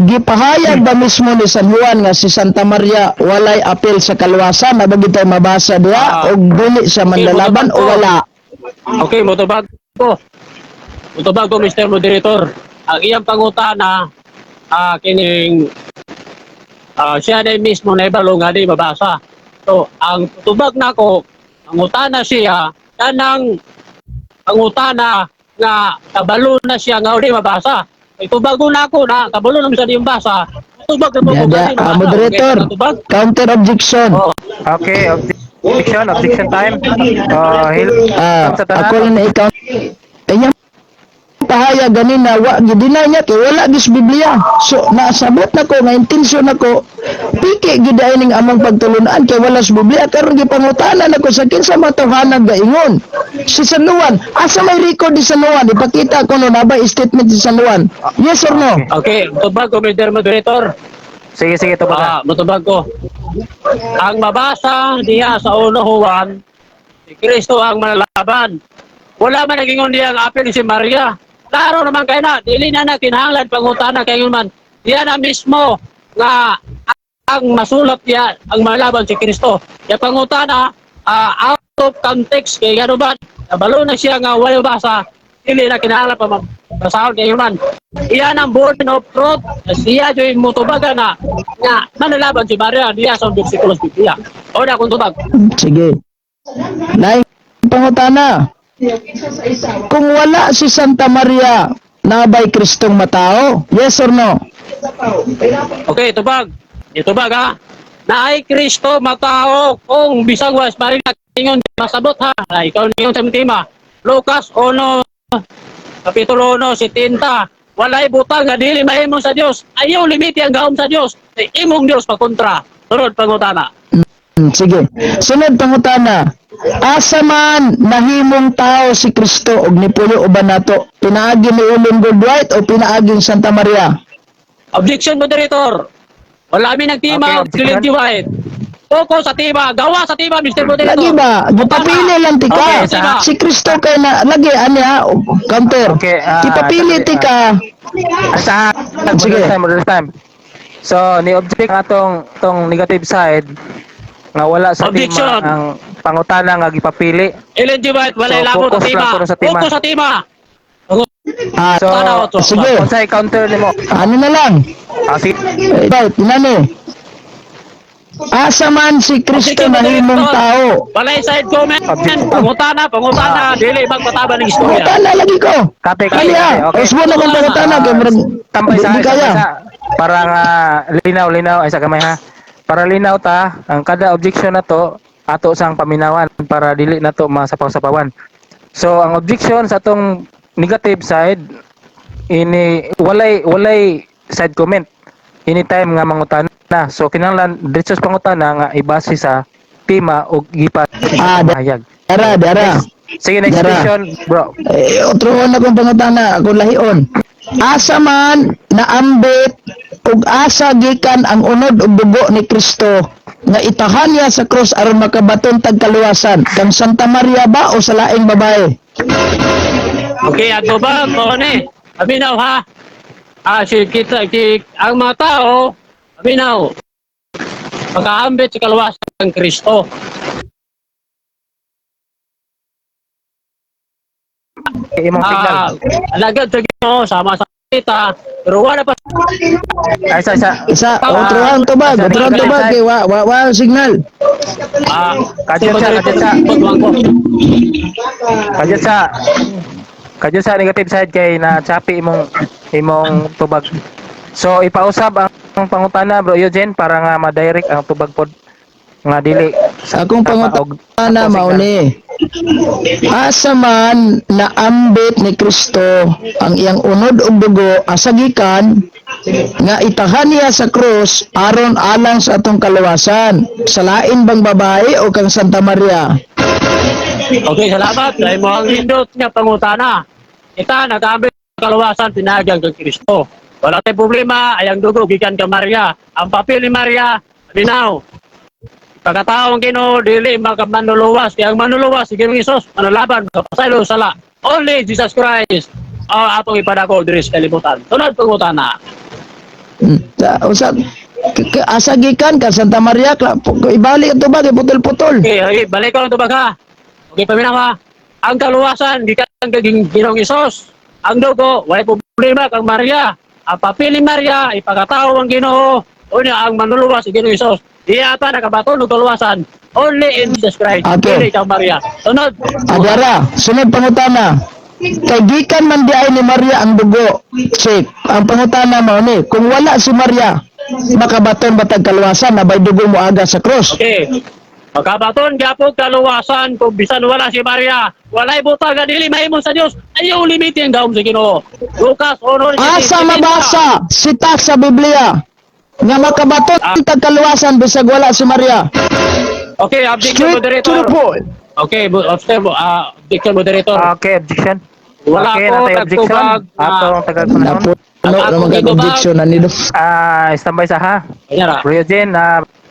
Gipahayag ba mismo ni San Juan nga si Santa Maria walay apil sa kaluwasan na bagay tayo mabasa diha o dili siya manlalaban o wala? Okay, motobag ko. Motobag ko, Mr. Moderator. Ang iyang pangutana, kining siya na mismo na ibalo nga di mabasa. So, ang tubag na ko, pangutana siya, kanang pangutana nga kabalo na siya nga di mabasa. Itubago na ako na kabalo na siya di mabasa. Tubag na po ko Dada, di mabasa. moderator, Okay, tubag? counter objection. Oh, Okay, objection time. Sa tanan. Ako lang na ikaw. Kanya pahayag ganina wa gidina niya kay wala gis Biblia. So nasabot nako nga intensyon nako piki gid ay ning among pagtulunan kay wala sa Biblia karon gipangutanan nako sa kinsa matuhanag gaingon. Si San Juan, asa may record ni San Juan? Ipakita ko no nabay statement si San Juan. Yes or no? okay, tubag ko, Mr. Moderator. Sige, tubag na. Mutubag ko. Ang mabasa diya sa uno Juan, si Kristo ang manlalaban. Wala man naging undi ang apel si Maria. Klaro naman kayo na, dili na kinahanglan pangutana kayo man. Diya na mismo nga ang masulat diya ang manlalaban si Kristo. Ya pangutana, out of context kay gano ba? Nabalo na siya nga wala basa, dili na kinahanglan pa basahon kayo man. Iyan ang burden of truth. Siya yung mutubaga na manlalaban si Maria diya sa bersikulos Biblia. O na kung tubag. Sige. Lain pangutana. Kung wala si Santa Maria, nabay Kristong matao? Yes or no? Okay, tubag. Itubag ha. Na ay Kristo matao kung bisang was Maria ingon masabot ha. Ay, ikaw ningon sa tema. Lucas 1 Kapitulo 1 70. Walay butang nga dili mahimo sa Dios. Ayaw limiti ang gahom sa Dios. Imong Dios pakontra. Sunod pangutana. Sige. Sunod pangutana. Asa man nahimong tao si Kristo og nipuyo uban nato? Pinaagi ni Ulong Goldwhite o pinaaging Santa Maria? Objection, moderator. Wala mi nagtima Okay, og Ellen G. White. Focus sa tema. Gawa sa tema, Mr. Moderator. Lagi ba? Gipapili lang tika. Okay, sige. Si Kristo kay na lagi ani ha. Counter. Okay, Gipapili tika. Sa Sige. model time. So, ni-object nga tong negative side nga wala sa Objection. tema ang pangutana nga gipapili. Ellen G. White, wala So, ilabot sa focus tema. lang puro sa tema. Focus sa tema. So, Sige. kung sa counter nimo. Ano na lang? Sige. Ikaw, tinani. Asa man si Kristo nahimong tao? Walay side comment. Objection. Pangutana, dili magpataban ng istorya. Pangutana lagi ko. Kape. Kali ha. Okay. Usbo na kong pangutana kay murag Tambay sa di kaya. para nga linaw ay sa gamay ha. Para linaw ta ang kada objection na to ato sang paminawan para dili na to masapaw-sapawan. So ang objection sa tong negative side ini walay side comment anytime nga mangutana. So kinahanglan diretso sa pangutana nga ibase sa tema o gipa mahayag. Dara. Sige, next Dara. question, bro. Otro na kong pangutana, ako lahion. Asa man naambit ug asa gikan ang unod ug dugo ni Kristo nga itahan niya sa krus aron makabaton tag kaluwasan kang Santa Maria ba o sa laing babae? Okay, ato ba? Kone. Aminaw ha. Ang mga tao, aminaw. Pagkaambit sa kaluwasan ng Kristo. Imong signal. Alagad sa Ginoo, sama sa kita. Pero wala pa. Ay sa Isa, otro tubag, kay wa signal. Kadyo sa negative side kay na chapi imong tubag. So ipausab ang pangutana bro Eugene para nga ma-direct ang tubag pod nga dili Akong pangutana mauni. Asa man naambit ni Kristo ang iyang unod ug dugo asagikan nga itahan niya sa krus aron alang sa atong kaluwasan. Sa lain bang babae o kang Santa Maria? Okay, salamat. Dahil mo ang lindot niya pangutana. Kita, nag-ambit sa kaluwasan, pinahagyang kang Kristo. Wala tayong problema, ayang dugo, gikan ka Maria. Ang papel ni Maria, linaw. Pagkataong Ginoo, dili makamanuluwas. Kaya ang manuluwas, sige ng Isos, manulaban, kapasaylo, sala. Only Jesus Christ. Atong ipadako, diri sa kalibutan. Sunod pangutana. Usa asa gikan ka Santa Maria ibalik ito ba kay putol-putol. Okay, okay, balik ko lang ito baga. Okay, paminaw ha. Ang kaluwasan, di ka ang kaging Ginong Isos. Ang dugo, wala problema kang Maria. Ang papili Maria, ipagkatao ang Ginoo. O niya, ang manluluwas si Ginong Isos. Di ata nakabaton ng kaluwasan. Only in Jesus Christ. Okay. Pili kang Maria. Sunod. Adara, sunod pangutana. Kay gikan man di ay ni Maria ang dugo. Check. Ang pangutana mo ni, kung wala si Maria, makabaton batag kaluwasan na bay dugo mo aga sa cross. Okay. Pagkabaton, gapog kaluwasan, kung bisan wala si Maria, walay butang nga dili mahimong sa Dios. Ayaw limitin gawom sa Ginoo. Lucas 1:17. Asa mabasa sita sa Biblia nga makabaton tag kaluwasan bisag wala si Maria. Okay, objection Straight to moderator. the point. Okay, objection moderator. Okay, objection. Wala Okay, ko natay objection. nagtubag na- Atong tagal panahon. Napuno Ako naman kag dito ba? objection na nilo. Standby sa ha. Kanyara.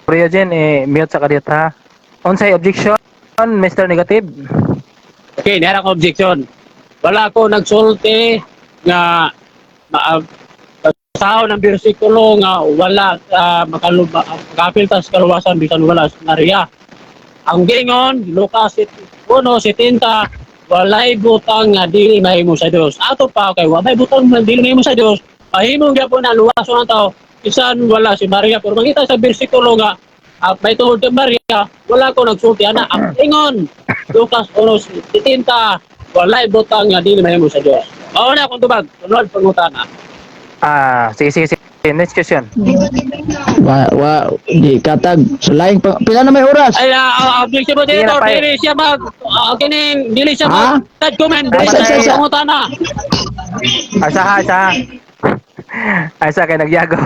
Ryogen, mute sa kadit ha. Unsay objection, Mr. Negative? Okay, nera ko objection. Wala ko nagsulti nga sao ng bersikulo nga wala makapiltas kaluwasan bisan wala si Maria. Ang gingon, Lucas 1:70, walay butang nga dili mahimo sa Dios. Ato pa kay walay butang nga dili mahimo sa Dios. Mahimo gyapon na luwason ang tao bisan wala si Maria. Pero makita sa bersikulo nga may tungod kay Maria, wala ko nagsulti ana. Ang gingon, Lucas 1:70, walay butang nga dili mahimo sa Dios. Mao na akong tubag, sunod pangutana. Sige. Next question. Di katag sa laing pila na may oras. Ay, objection mo dito, Hindi na pa- dili siya dili siya Ha? comment, Ay, dili sa- siya pangutana. Asa. Asa kay nagyago.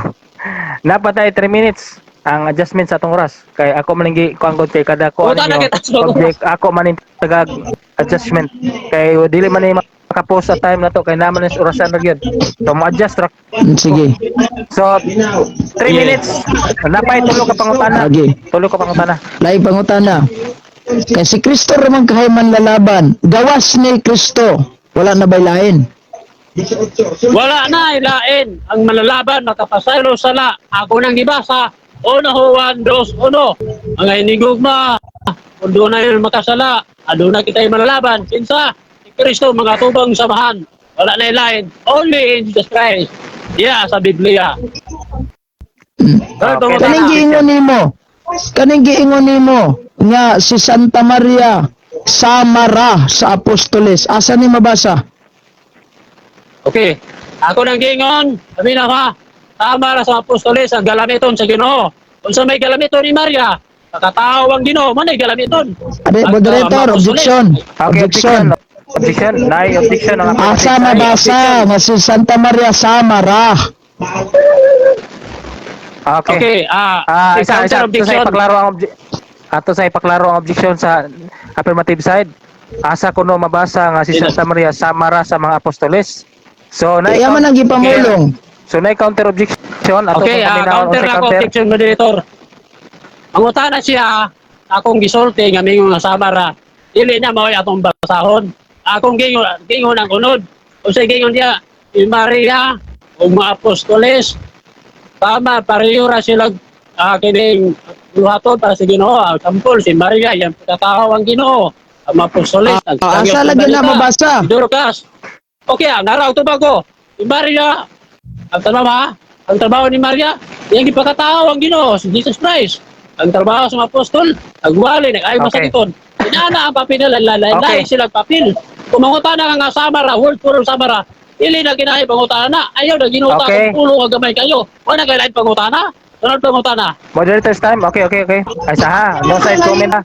Napatay 3 minutes ang adjustment sa atong oras. Kay ako maninggi kuangkod kay kada ko Puta na kita, object ako man tagag adjustment. Kay dili man ni makapost sa time na to kay naman is orasan ra gyud. So mo adjust ra. Sige. So 3 minutes. Napay tulo ka pangutana. Lagi. Tulo ka pangutana. Laing pangutana. Kay si Kristo ramang kahiman lalaban. Gawas ni Kristo. Wala na bay lain. Wala na ilain ang malalaban makapasaylo sala. Ako nang gibasa. Una Juan 2:1. Ang inigugma. Kung doon na yun makasala, aduna kita yung malalaban. Kinsa? Si Kristo, mga tubang samahan. Wala na ilain. Only in Jesus Christ. Yeah, sa Biblia. Okay, Kaning giingon nimo. Kaning giingon nimo nga si Santa Maria Samara sa Apostoles. Asa ni mabasa? Okay. Ako nang gingon, sabi na ha, tama na sa apostoles ang galamiton sa Ginoo. Kung sa may galamiton ni Maria, nakatao ang Ginoo, manay galamiton. Ade, Ang, moderator, mga apostoles. objection. Okay, Objection. objection. Nay, objection ang Asa mabasa nga si Santa Maria Samara. Okay. Okay, Isa counter sa objection. ipaklaro ang ato sa ipaklaro ang objection sa affirmative side. Asa kuno mabasa nga si Santa Maria Samara sa mga apostoles. So na Kaya man ang gipamulong. counter objection ato Okay, counter na ako, objection moderator. Ang utana siya, akong gisulti nga mingon nga Samara, dili na mao atong basahon. Akong gingon ang unod. O sa gingon dia, si Maria, o mga apostoles, tama, pareho ra sila kining luhaton para sa Ginoo. Ang sampol, si Maria, yung pagkatao ang Ginoo. Ang mga apostoles, Asa lagi na mabasa? Dorcas. Okay, naraw to bago. Si Maria, ang trabaho ni Maria, yung ipakatao ang Ginoo, si Jesus Christ. Ang trabaho sa mga apostol, nagwali, nag-ayon sa Okay. likod. Inana ang papel nila, lalay Okay. silang papel. Kung mangutana ka nga Samara, word for Samara, ili na kinahay pangutana. Ayaw na ginuta Okay. kung pulo ka gamay kayo. Wala na kailangan pangutana. Sunod pangutana. Moderator's time. Okay. Ay sa no side comment ha.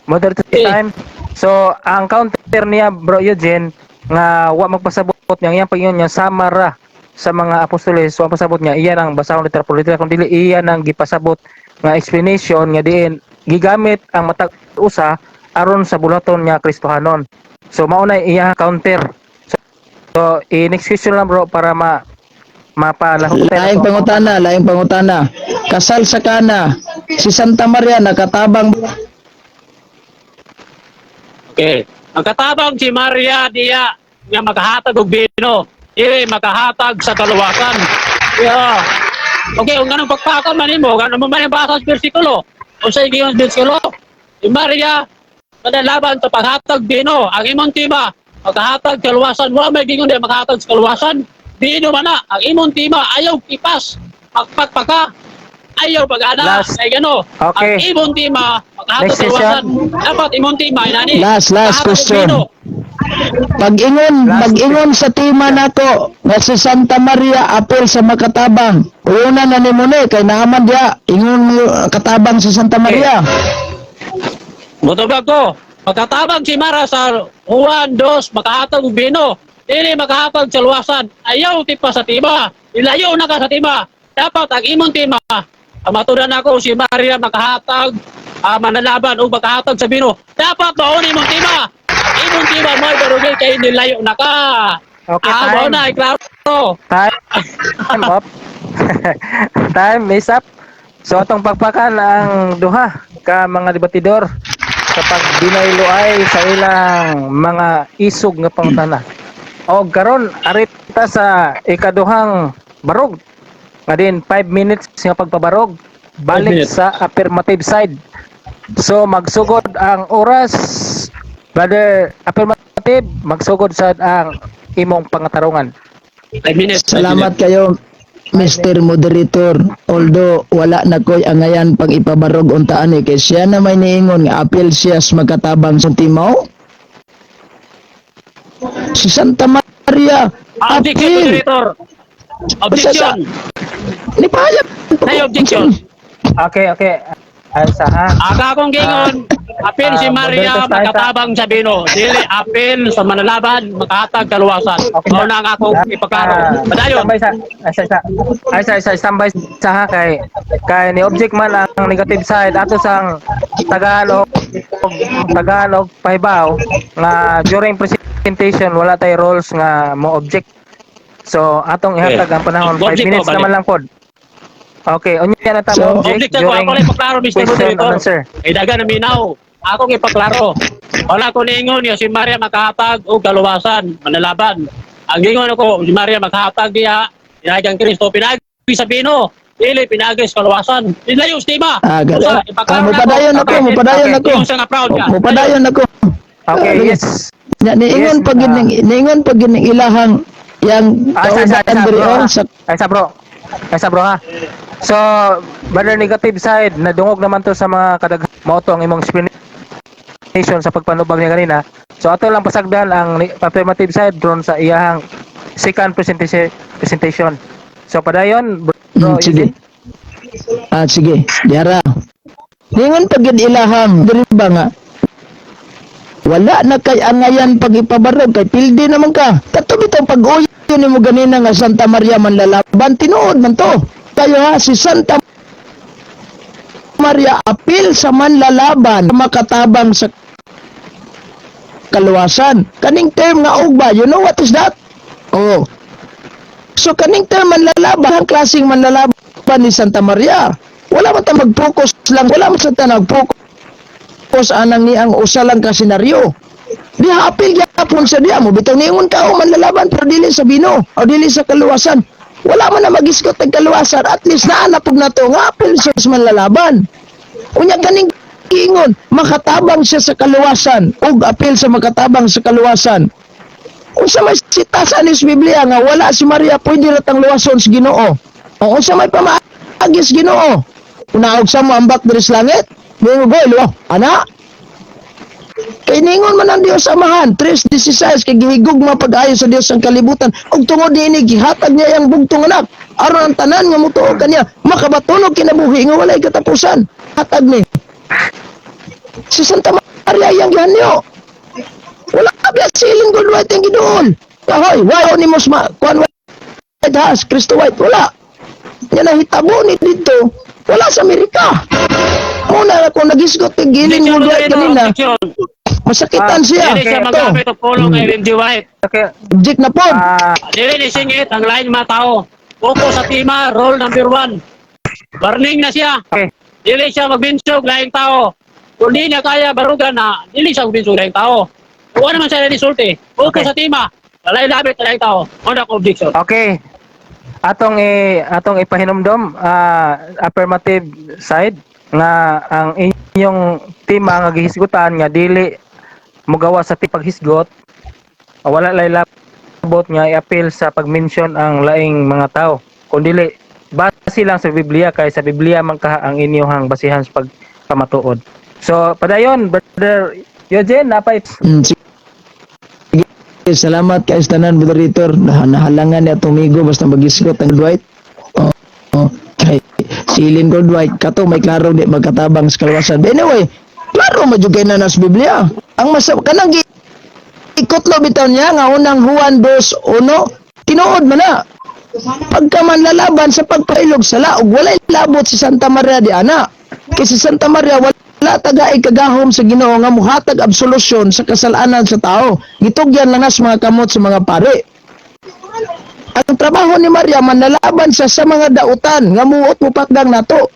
Moderator's Okay. time. So ang counter niya Bro Eugene nga wa magpasabot niya iyang pagyon niya Samara sa mga apostoles, wa pasabot niya iyan ang basahon literal por literal kun dili iyan ang gipasabot nga explanation nga diin gigamit ang matag usa aron sa bulaton niya Kristohanon. So mao na iya counter. So next question lang bro para mapalahutan Laing pangutana. Kasal sa kana. Si Santa Maria nakatabang Okay. Ang katabang si Maria diya nga makahatag og bino. Dili makahatag sa kaluwasan. Yeah. Okay, kung ganun pagpaka man mo, ganun mo man yung basa sa versikulo. O sa iyon versikulo, si Maria, manalaban sa paghatag bino, ang imong tima, maghatag kaluwasan, wala may gingon din maghatag sa kaluwasan, bino man na, ang imong tima, ayaw ipas, pagpaka, ayaw pag-ana, Last. ay gano, Okay. ang imong tima, maghatag Next kaluwasan, dapat imong tima, inani, Last maghatag question. bino. Pag-ingon sa tima nato nga si Santa Maria apil sa makatabang. Una na ni mo ni kay naaman dia ingon mo katabang si Santa Maria. Mutubag ko, pagkatabang si Mara sa Juan 2, makahatag og bino. Dili makahatag sa luwasan. Ayaw tipa sa tima. Ilayo na ka sa tima. Dapat ang imong tima. Ang matudan ako si Maria makahatag, manalaban o makahatag sa bino. Dapat mauni imong tima. Ang imong tima mo darugay kay nilayo na ka. Okay, Mao time. na, klaro. Time up. Time is up. So atong pagpakan ang duha ka mga debatidor kapag dinaylo ay sa ilang mga isog nga pangutana. O karon arit ta sa ikaduhang barog. Nga din 5 minutes nga pagpabarog. 5 Balik minutes. sa affirmative side. So magsugod ang oras. Brother affirmative, magsugod sad ang imong pangatarungan. 5 minutes. Salamat kayo Mr. Moderator. Although wala na ko'y angayan pang ipabarog untaan ni kay siya na may niingon nga apil siya sa makatabang sa timaw. Si Santa Maria Objection, apil. moderator. Objection. Ni payag. Nay objection. Okay, okay. Ay sa ha. Aga akong gingon, apil si Maria moderator, makatabang sa bino. Dili apil sa manalaban, makahatag kaluwasan. Okay. Mao na ang akong ipaklaro. Padayon. Standby sa standby sa ha kay ni object man ang negative side ato sang Tagalog pahibaw nga during presentation wala tay rules nga mo object. So atong ihatag ang panahon 5 Object minutes ko, balik. naman lang pod. Okay, unya na ta So, mo Object ko ako lang ipaklaro, Mr. question and Moderator. answer. Ay daga na minaw. Akong ipaklaro. Wala ko niingon niya si Maria makahatag o kaluwasan, manalaban. Ang gingon ako, si Maria makahatag niya, inagang Kristo, pinagi sa bino. Dili, pinagi sa kaluwasan. Nilayo, stima. Mupadayon ako, Okay, mupadayon okay. ako. Yung sa nga proud ka. Mupadayon ako. Okay, yes. Nya niingon Yes, pag niingon pag gining ilahang yang kauban diri sa Ay sa bro ha. So, brother negative side, nadungog naman to sa mga kadaghan mao to ang imong explanation sa pagpanubag niya kanina. So, ato lang pasagdan ang affirmative side doon sa iyahang second presentation. So, padayon, bro, sige. Sige. Diara. Ningon pag gid ilahang diri ba nga wala na kay angayan pag ipabarog kay pildi naman ka. Kato bitaw pag-uyo nimo ganina nga Santa Maria manlalaban tinuod man to. Kayo ha si Santa Maria apil sa manlalaban makatabang sa kaluwasan. Kaning term nga ugba, you know what is that? Oh. So kaning term manlalaban, ang klaseng manlalaban ni Santa Maria. Wala man ta mag-focus lang, wala man ta nag-focus anang ni ang usa lang ka senaryo. Di apil gyapon sa diya mo bitaw niingon ka o manlalaban pero dili sa bino o dili sa kaluwasan. Wala man na mag-iskot ang kaluwasan, at least naanapog na to nga apil siya sa manlalaban. Unya kaning giingon, makatabang siya sa kaluwasan ug apil sa makatabang sa kaluwasan. Unsa may sitasan sa Biblia nga wala si Maria pwede ratang luwason sa Ginoo. O unsa may pamaagi sa Ginoo? Unaog sa mo ambak diri sa langit? Ningon goy lo, ana? Kay ningon man ang Dios Amahan, 3:16 kay gihigog mapag-ayo sa Dios ang kalibutan ug tungod niini gihatag niya ang bugtong anak aron ang tanan nga motuo kaniya makabatunog kinabuhi nga walay katapusan. Hatag ni si Santa Maria yang gihanyo. Wala ka biya siling gold white ang giduol. Kahoy, wow ni Mosma, kuan white has, Cristo white, wala. Yan ang hitabo ni dito. Wala sa Amerika. Muna ako nagisgot ng giling Objection, gold white moderator. kanina. Objection. Masakitan siya. Dili siya ito. magamit og pulong kay MJ White. Okay. Object na po. Dili ni singit ang lain mga tao. Focus sa tima, role number 1. Warning na siya. Okay. Dili siya magbinsog laing tao. Kung di niya kaya barugan na, dili siya magbinsog laing tao. Huwag naman siya na resulte. Focus Okay. sa tima. Lain labit laing tao. Una ko objection. Okay. atong ipahinomdom affirmative side nga ang inyong tema nga gihisgutan nga dili mogawa sa tipaghisgot, wala lay labot nga i-appeal sa pag-mention ang laing mga tao, kundi base lang sa Biblia, kay sa Biblia man ka ang inyong basihan sa pagpamatuod. So padayon brother Eugene, napay Sige, salamat kay tanan moderator. Nahalangan ni Atomigo basta magisgot ang Dwight. Oh, oh. Kay silin ko Dwight kato may klaro di magkatabang sa kalawasan. But anyway, klaro majugay na nas Biblia. Ang kanang ikotlo bitaw niya nga unang Juan 2:1 tinuod man na. Pagka man lalaban sa pagpailog sa laog, walay labot si Santa Maria di ana. Kasi Santa Maria wala tagay kagahom sa Ginoo nga muhatag absolusyon sa kasalanan sa tao. Gitugyan lang nas mga kamot sa mga pare. Ang trabaho ni Maria manlalaban sa mga dautan nga muot mo patgang nato.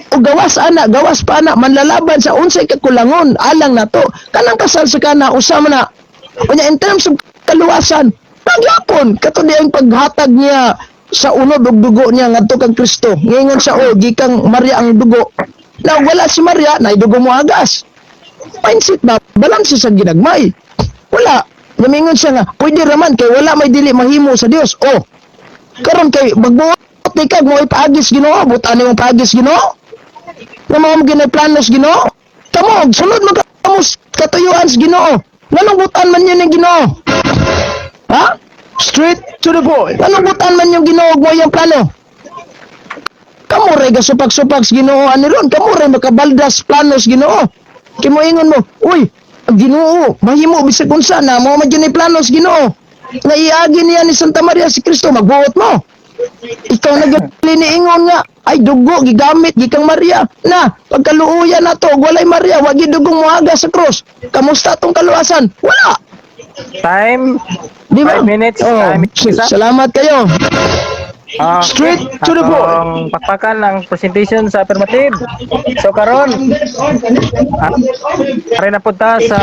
O gawas pa ana manlalaban sa unsay kakulangon alang nato. Kanang kasal sa kana usama na. Unya in terms of kaluwasan, pagyapon kato di ang paghatag niya sa unod og dugo niya ngadto kang Kristo. Ngingon sa gikang Maria ang dugo. Na wala si Maria, na idugo mo agas. Mindset ba? Balanse sa ginagmay. Wala. Namingon siya nga, pwede raman kay wala may dili mahimo sa Dios. Karon kay magbuot ni kag mo ipaagis Ginoo, butan imong paagis Ginoo. Nga mo ginaplanos Ginoo. Kamo sunod mo kamo katuyuan sa Ginoo. Nganong butan man yun ng Ginoo? Ha? Straight to the point. Nganong butan man yung Ginoo mo yung plano? Kamu ray gasupak-supak sa Ginoo ani ron, kamu ray makabaldas planos Ginoo. Kimo ingon mo, uy, ang Ginoo, mahimo bisag unsa na mo magyud planos Ginoo. Nga iagi niya ni Santa Maria si Kristo magbuot mo. Ikaw nagali ni ingon nga, ay dugo gigamit gikang Maria. Na, pagkaluuyan nato, walay Maria, wag dugong moaga sa krus. Kamusta tong kaluwasan? Wala. time Di ba? 5 minutes. Time isa. Salamat kayo. Straight to the point. Pakpakan ng presentation sa affirmative. So karon, ari na punta sa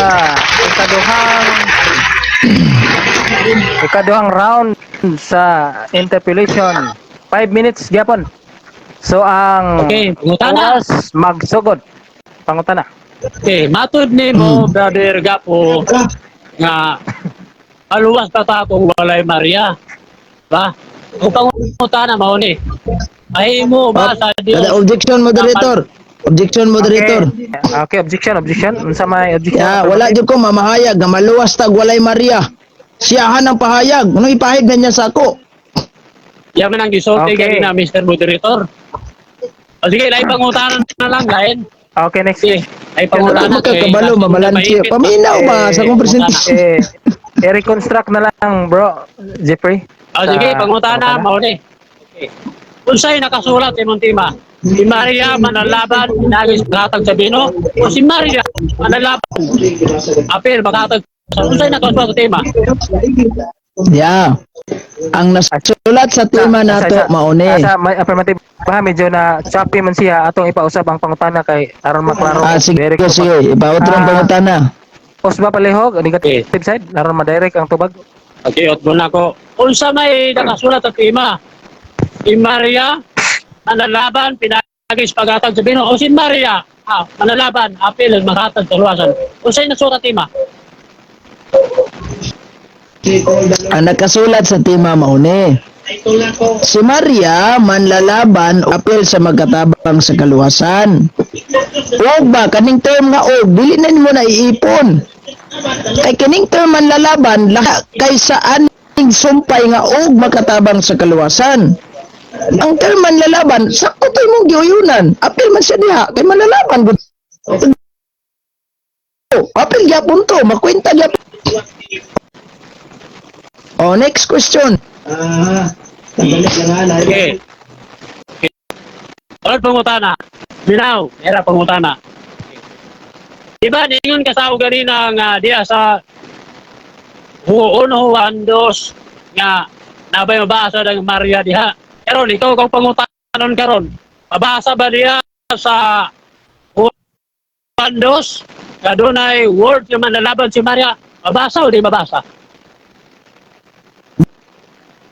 ikaduhang round sa interpellation. 5 minutes gyapon. So ang Okay, pangutana. oras magsugod. Pangutana. Okay, matud ni mo, Brother Gapo, nga aluwas pa ta kung walay Maria. Ba? Kung pangutana mo ni. Ay mo ba sa Dios? Objection moderator. Objection moderator. Okay, objection. Unsa may objection? Ya, wala jud ko mamahayag nga maluwas tag walay Maria. Siyahan ang pahayag. Ano ipahid na niya sa ako? Yan man ang gisulti Okay. na Mr. Moderator. O sige, lain pangutana na lang, lain. Okay, next. Sige, lain Ano pangutana. magkakabalo, mamalansi. Paminaw ba sa akong presentation? I-reconstruct na lang, bro, Jeffrey. O sige, pangutana, mauni. Okay. Kung sa'yo nakasulat sa imong tema, si Maria manalaban, pinagis makatag sa bino, o si Maria manalaban, apel makatag sa kung sa'yo nakasulat sa tema. Yeah. Ang nasulat sa tema nato mauni. Sa may affirmative ba, medyo na choppy man siya, atong ipausap ang pangutana kay aron maklaro. Sige, Direct ko sige. Ipautron pangutana. Post ba palihog, negative side, aron ma-direct ang tubag. Okay, otbo na ko. Kung sa may nakasulat sa tema, si Maria manalaban, pinagis pagatag sa bino, o si Maria manalaban, apel makatag sa luwasan. Kung sa'yo nasulat sa tema, Ang nakasulat sa tema mauni. Si Maria manlalaban o apel sa magkatabang sa kaluwasan. Og ba kaning term nga og dili na nimo na iipon. Kay kining term manlalaban laha kay saan sumpay nga og makatabang sa kaluwasan. Ang term manlalaban sakto tay mong giuyunan. Apel man siya diha kay manlalaban gud. Apel gyapon to, makwenta gyapon. Oh, next question. okay. Alright, pangutana. Minaw, era pangutana. Diba, ningon ka sa ganina nga diya sa Juan 2 nga nabay mabasa ng Maria diha. Karon ikaw kung pangutanon karon, mabasa ba diya sa Juan 2 nga doon ay word nga manlalaban si Maria? Mabasa o di mabasa?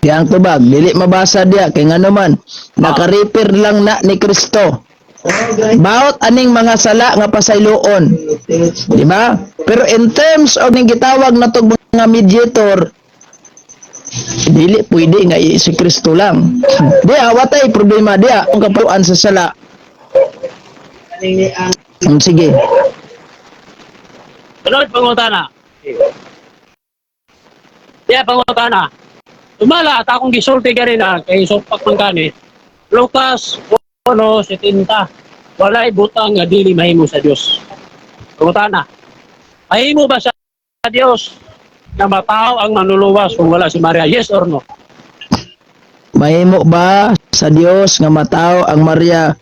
Yang tubag, dili mabasa diya kay ngano man naka-refer lang na ni Kristo. Baot aning mga sala nga pasayloon. Di ba? Pero in terms of ning gitawag natong mga mediator, dili pwede nga si Kristo lang. Diya watay problema diya ang kapuan sa sala. Sige. Sunod pangutana. Diya pangutana. Tumala at akong gisulti ganina kay supak man kani. Lucas 1:70. Walay butang nga dili mahimo sa Dios. Pangutana. Mahimo ba sa Dios na matao ang manluluwas kung wala si Maria? Yes or no? Mahimo ba sa Dios nga matao ang Maria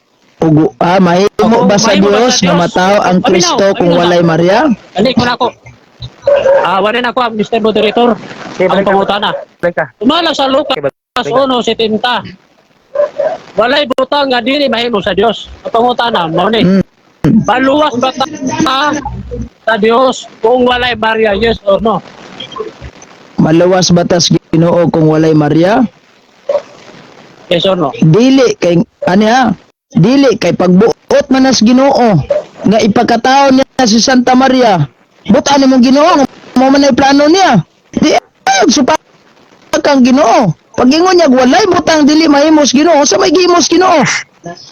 mahimo ba sa Dios nga matao ang Kristo kung walay Maria? Dali ko na ako. Wala na ako, Mr. Moderator. Okay, Ang balik ka. pangutana. Balik ka. Tumala sa Lucas Okay, balik ka. 1:70. Walay butang nga dili mahimo sa Dios. Ang pangutana mo ni. Maluwas ba ta sa Dios kung walay Maria? Yes or no? Maluwas batas Ginoo kung walay Maria? Yes or no? Dili kay dili kay pagbuot man as Ginoo nga ipakatao niya si Santa Maria. Butan mo Ginoo mo man ay plano niya. Di supa kang Ginoo. Pagingon niya walay butang dili mahimos Ginoo, sa may gihimos Ginoo.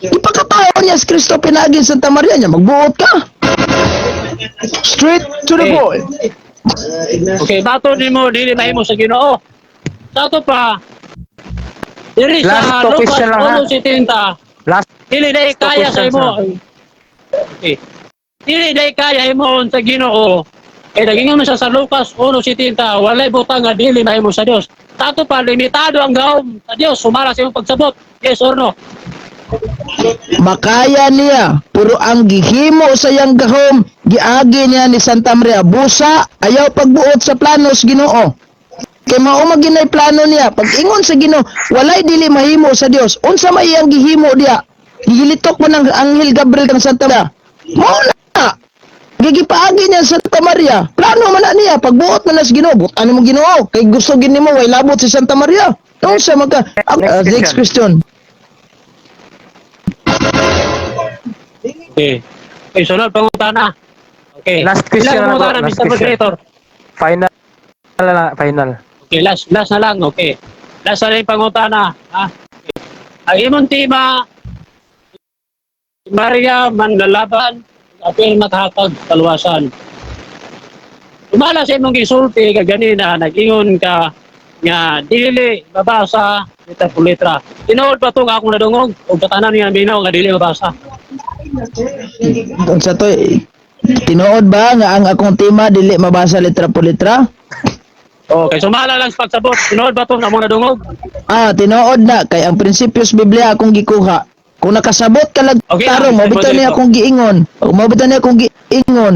Ipakatao niya si Kristo pinagin Santa Maria niya, magbuot ka. Straight to the Okay. point. Okay, bato nimo dili mahimo sa Ginoo. Sa to pa diri Last sa two Lucas question lang, ha? 1:70. Last Dili dai kaya sa questions imo. Okay. Dili dai kaya imo sa Ginoo. Kaya naging mo siya sa Lucas 1:70, walay butang nga dili mahimo sa Dios. Tato pa limitado ang gahom sa Dios sumara sa imong pagsabot. Yes or no? Makaya niya, puro ang gihimo sa iyang gahom, giagi niya ni Santa Maria, busa, ayaw pagbuot sa planos Ginoo. Kay mao maginay plano niya, pag ingon sa Ginoo, walay dili mahimo sa Dios. Unsa may iyang gihimo diya? Gigilitok man ang Anghel Gabriel kang Santa Maria. Mao na. Gigipaagi niya sa Santa Maria. Plano man na niya, pagbuot man na sa Ginoo, butan mo Ginoo. Kay gusto gini mo way labot si Santa Maria. Unsa magka next question. Okay. Okay, sunod pangutana. Okay. Last question Ilang na pangutana, ako, last Mr. question. Moderator? final na, final. Okay, last na lang. Okay. Last na lang yung pangutana. Ha? Okay. Ang imong tema, Maria manlalaban apil matahatag kaluwasan. Umala sa imong gisulti ka ganina, nag-ingon ka nga dili mabasa litra po litra. Tinuod pa to nga akong nadungog o katanan niya binaw nga dili mabasa. Unsa to? Tinuod ba nga ang akong tema dili mabasa litra po litra? Okay, sumala lang sa pagsabot. Tinuod ba to nga akong nadungog? Tinuod na kay ang prinsipyo sa Biblia akong gikuha. Kung nakasabot ka lang Okay, tarong, Mr. mabitaw niya Moderator. akong giingon. Mabitaw niya akong giingon.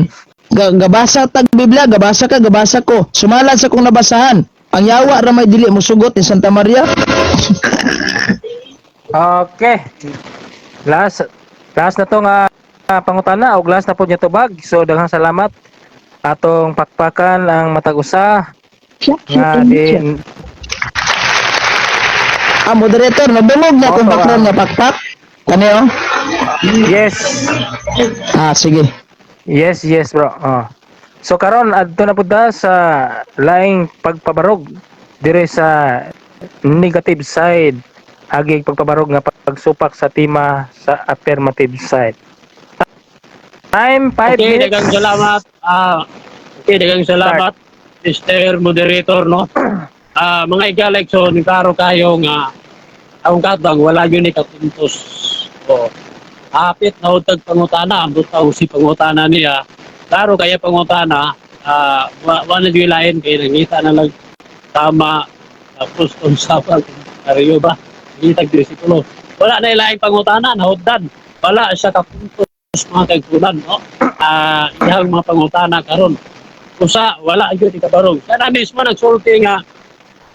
Gabasa tag Biblia, gabasa ka, gabasa ko. Sumala sa kong nabasahan. Ang yawa ra may dili musugot ni Santa Maria. Okay. Last na to nga pangutana og last na po niya tubag. So daghang salamat atong pakpakan ang matag usa nga din Moderator, nabungog na akong Oo, background nga pakpak. Kani oh? yes. Sige. Yes, bro. So karon adto na pud ta sa laing pagpabarog dire sa negative side agig pagpabarog nga pagsupak sa tema sa affirmative side. Time 5 Okay, minutes. daghang salamat. Okay, daghang salamat, Mr. Moderator, no? Mga igaleksyon, klaro kayo nga ang katang wala yun ni kapuntos. O, apit na utag pangutana, ambot pa si pangutana niya. Klaro kaya pangutana, wala yung lain kaya nangita na lang tama tapos kung sapag ariyo ba? Ngitag disitulo. Wala na ilaing pangutana, nahuddan. Wala siya kapuntos mga kagpunan, no? Iyang mga pangutana karon. Usa, wala yun ikabarong. Siya na mismo nagsulti nga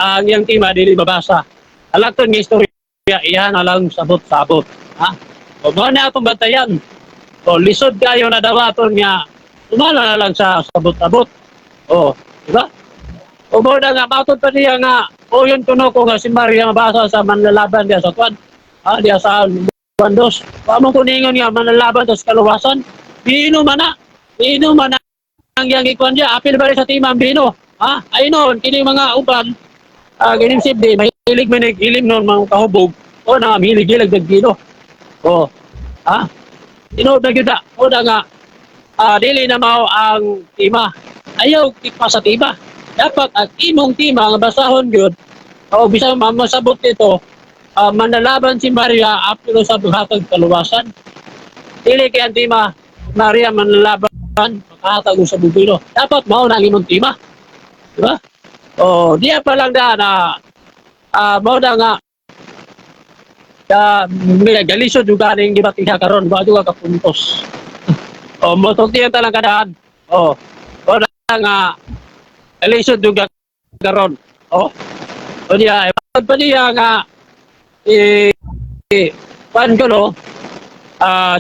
ang iyang tema dili babasa. Alakton nga istorya, iyan na lang sabot-sabot. Ha? O mo na atong batayan. O lisod kayo na dawaton nga umala na lang sa sabot-sabot. O, di ba? O mo na nga matod pa niya nga O yun kuno ko nga si Maria mabasa sa manlalaban diya sa kwan. Diya sa bandos. Paano kuningon nga manlalaban sa kaluwasan? Bino man na. Bino man na. Ang yang ikwan diya. Apil ba rin sa timang bino? Ay noon, kini mga uban. Ganim sibdi, mahilig manig ilim noon mga kahubog. O na, mahilig-hilig nagbino. O, tinood na kita. O na nga, dili na mao ang tima. Ayaw tikpa sa tima. Dapat ang imong tima nga basahon gyud o bisang masabot nito manlalaban si Maria apilo sa buhatag kaluwasan. Dili kay ang tima Maria manlalaban makahatag sa bubilo. Dapat mao na ang imong tima. Di ba? O diya pa lang na mao na nga may galisod juga ning debate karon ba juga ka puntos. O mo tungtiyan talang kadaan. O na nga galisod juga karon. O diya pa niya nga pan ko no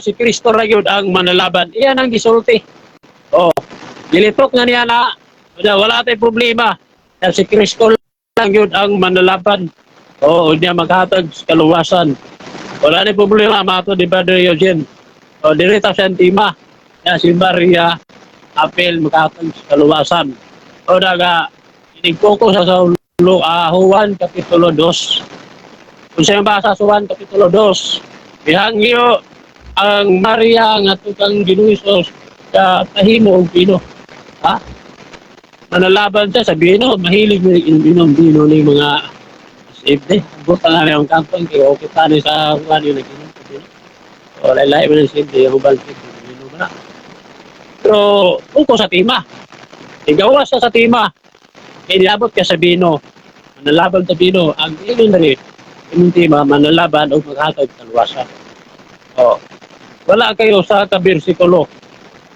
si Kristo ra gyud ang manlalaban. Iyan ang gisulti. O gilitok nga niya na wala tay problema. Si Kristo lang yun ang manlalaban. O niya maghatag sa kaluwasan. Wala na problema mato di Brother Eugene. O direta sa tima. Si Maria apel maghatag sa kaluwasan. O naga inigkoko sa Juan Kapitulo 2. Kung siya basa sa Juan Kapitulo 2. Bihangyo ang Maria nga tukang ginuisos sa tahimo og pino. Manlalaban siya sa bino, mahilig mo inom bino ni mga safety. Buta nga na yung kampang, kaya okay tani sa kuhan yung nag-inom sa bino. O laylay mo ng safety, yung ubal safety, bino mo na. Pero uko sa tima. Igawas sa tima. Iniabot ka sa bino. Manlalaban sa bino. Ang inon na rin, yung tima, manlalaban o maghatag sa luwasan. O, wala kayo sa kabersikulo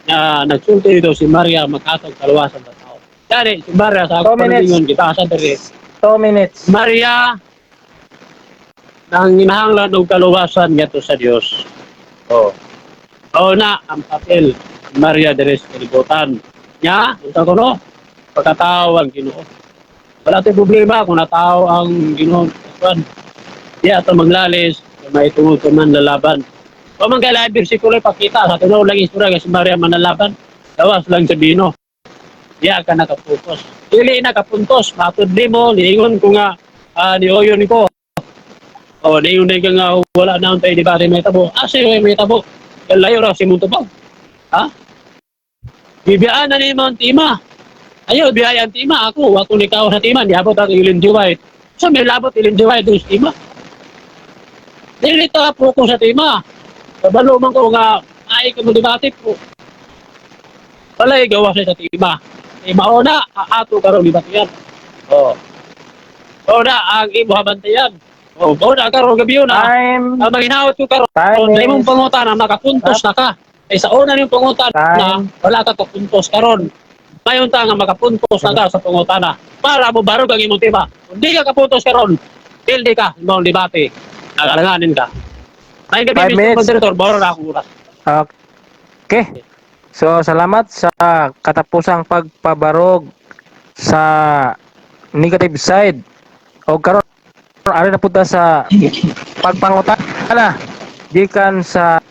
na nagsulti dito si Maria maghatag sa luwasan sa tao. Dari, si Maria sa paglingon kita sa diri. 2 minutes. Maria nang hinahanglan og kaluwasan ngadto sa Dios. Na ang papel Maria diri sa kalibutan. Nya, unsa kuno? Pagkatao ang Ginoo. Wala tay problema kung natao ang Ginoo. Di ato maglalis, may tungod ka man lalaban. O man kaya bersikulo pakita sa tunaw lang istorya si Maria manlalaban. Dawas lang sa bino. Diya ka nakapuntos. Dili nakapuntos. Matudli mo, niingon ko nga, nioyon ko. O, niingon ka nga, wala na tayo di ba rin may tabo. Sige, may tabo. Layo ra si Muntubag. Bibiyaan na ni Mount Tima. Ayaw, biyayaan Tima. Ako nikaw sa Tima. Niabot ang Ilin White. So, may labot Ilin White doon sa Tima. Dili ta po ko sa Tima. Kabalo man ko nga, ay ka mo debate po. Palay gawa sa Tima. Mauna, ato karong libatian. Mauna, ang imo habantayan. Mauna, karong gabi yun. Time. Ang maginawat ko karong. Time Sa imong pangutan, makapuntos na ka. Sa una niyong pangutan na, wala ka kapuntos karon. Mayon ta nga makapuntos na ka sa pangutana. Para mo barog ang imong tema. Kung di ka kapuntos karon, pildi ka, imong debate. Nagalanganin ka. May 5 gabi, minutes. Mr. Moderator, bawal na ako oras. Okay. So, salamat sa katapusang pagpabarog sa negative side. O karon ari na punta sa pagpangutana gikan sa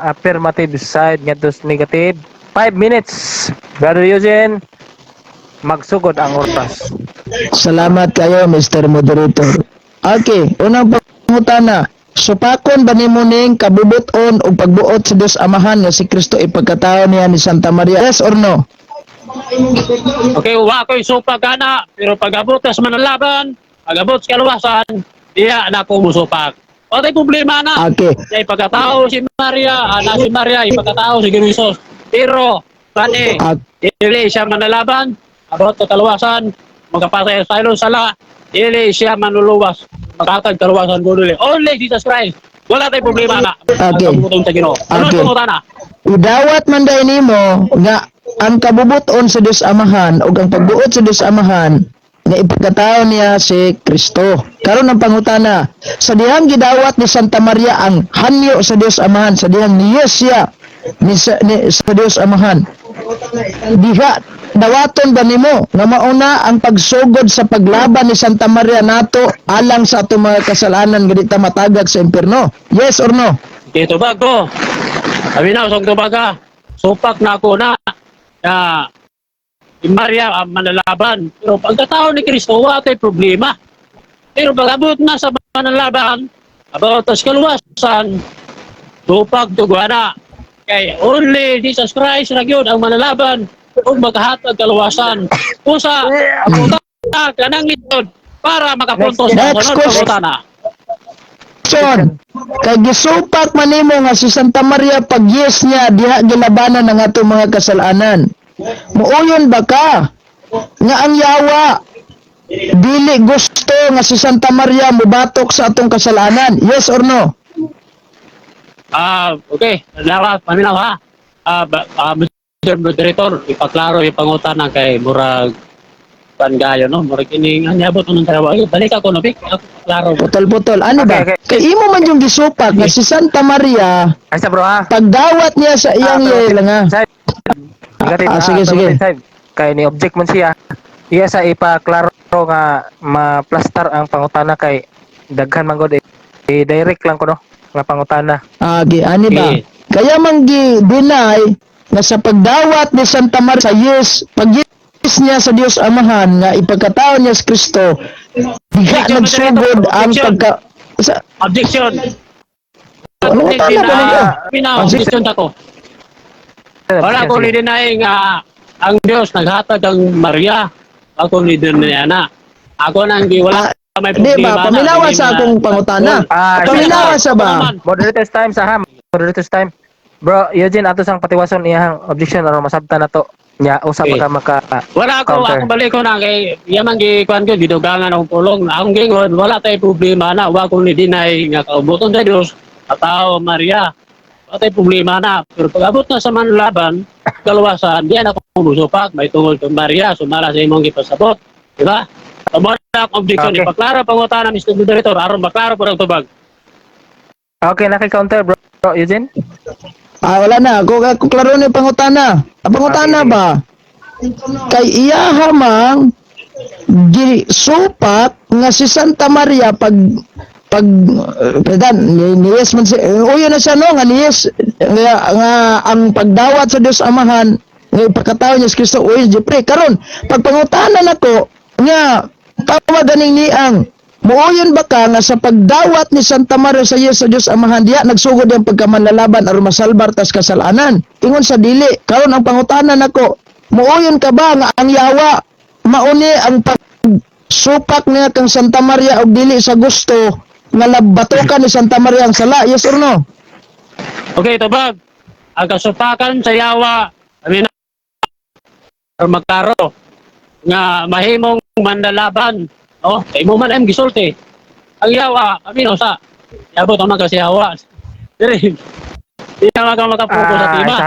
affirmative side ngadto sa negative. 5 minutes. Brother Eugene, magsugod ang oras. Salamat kayo, Mr. Moderator. Okay, unang pangutana. Supakon ba nimo ning kabubuton o pagbuot sa Dios Amahan nga si Kristo ipagkatao niya ni Santa Maria? Yes or no? Okay, wa ko'y supa kana, pero pag-abot sa manlalaban, pag-abot sa kaluwasan, diya na ko musupak. O tay problema na. Okay. Kay pagkatao si Maria, si Maria, ipagkatao si Ginoong. Pero, kani, dili siya manlalaban, abot sa kaluwasan, magkapasay sa silong sala, dili siya manluluwas, magkatag kaluwasan ko dili. Only Jesus Christ. Wala tayong problema na. Okay. Sa Ginoo. Ano Okay. na? Idawat man day nimo nga ang kabubuton sa Dios Amahan o ang pagbuot sa Dios Amahan nga ipagkatao niya si Kristo. Karon ang pangutana, sa dihang gidawat ni Santa Maria ang hanyo sa Dios Amahan, sa dihang niyos siya sa Dios Amahan. Diha dawaton ba nimo nga mauna ang pagsugod sa paglaban ni Santa Maria nato alang sa atong mga kasalanan nga di ta matagak sa impierno? Yes or no? Dito ba ko? Sabi na, usong tubaga. Supak na ako na si Maria ang manlalaban. Pero pagkatao ni Kristo, wala tayo problema. Pero pag abot na sa manlalaban, about sa kaluwasan, supak tugwana. Kay only Jesus Christ na yun ang manlalaban kung makahatag kaluwasan. Kusa, abuta ka ng litod para makapuntos sa Next sunod question. pangutana. Son, kay gisupak man nimo nga si Santa Maria pag yes niya diha gilabanan ang atong mga kasalanan. Muuyon ba ka nga ang yawa dili gusto nga si Santa Maria mubatok sa atong kasalanan? Yes or no? Okay. Paminaw ha. Mr. Moderator, ipaklaro yung pangutana kay Murag Pangayo, no? Murag kining anyabot ng trabaho. Balik ako, no? Klaro. Putol-putol. Ano ba? Okay. Kay imo man yung gisupak nga si Santa Maria Ay sa bro ha. pagdawat niya sa iyang yel nga. Side. Negative. Sige, sige. Side. Kay ni object man siya. Iya sa ipaklaro nga ma-plaster ang pangutana kay daghan man gud i-direct lang ko no nga pangutana. Ani ba? Okay. Kaya man gi-deny na sa pagdawat ni Santa Maria sa yes, pag yes niya sa Dios Amahan nga ipagkatao niya sa Kristo, diha nagsugod ang pagka Objection. Ano Objection tama ba nito? Objection ako. Wala ko ni deny nga ang Diyos naghatag ang Maria. Ako ni deny na. Ako nang wala may Di problema. ba? Paminawa sa akong pangutana. Paminawa sa ba? Moderator's time sa ham. Moderator's time. Bro, Eugene ato sang patiwason iyang objection or masabta na to. Nya usab Okay. ka maka Wala ako, counter. ako balik ko na kay yaman gikuan ko gidugangan akong pulong. Akong gingon wala tay problema na wa ko ni deny nga kaubuton sa Dios at tao Maria. Wala tay problema na. Pero pag abot na sa manlaban, kaluwasan, diyan ako musupak may tungod kay Maria sumala sa imong gipasabot, di ba? Amo na akong objection Okay. ipaklaro pangutana Mr. Moderator aron maklaro po ang tubag. Okay, naki-counter bro Eugene. Wala na. Ako klaro ni pangutana. Ang pangutana Okay. ba? Kay iya hamang gisupak nga si Santa Maria pag niyes man si uyo na siya no nga niyes nga ang pagdawat sa Dios Amahan nga ipakatawo niya sa Kristo uyo jepre karon pag pangutanan nako nga tawag ganing niang muuyon ba ka nga sa pagdawat ni Santa Maria sa Yesu sa Dios Amahan diya nagsugod ang pagkamanlalaban aron masalbar tas kasalanan ingon sa dili karon ang pangutanan nako muuyon ka ba nga ang yawa mauni ang pagsupak niya kang Santa Maria og dili sa gusto nga labatokan ni Santa Maria ang sala? Yes or no? Okay, tubag. Ang kasupakan sa yawa, amin na magklaro nga mahimong mandalaban. Oh, kay mo man ang gisulti. Ang yawa, amin sa yabot ang mga yawa. Diri. Di na makapuko sa tima.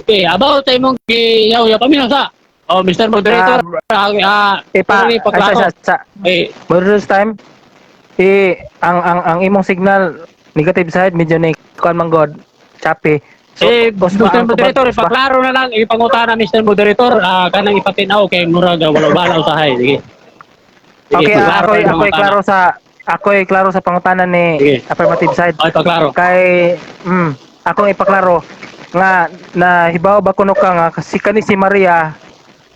Okay, about sa imong giyaw-yaw amin sa. Oh, Mr. Moderator, paklaro. Eh, Moderator's time. Ang imong signal negative side medyo ni kuan man god choppy. Mr. Moderator, ipaklaro na lang, ipangutana Mr. Moderator, kanang ipatinaw kay Murag, wala bala usahay. Sige. Okay, ipaklaro yung pangutana. ako'y klaro sa pangutanan ni Sige. affirmative side. Okay, ipaklaro. Kay akong ipaklaro nga na hibaw ba kuno ka nga kasi kani si Maria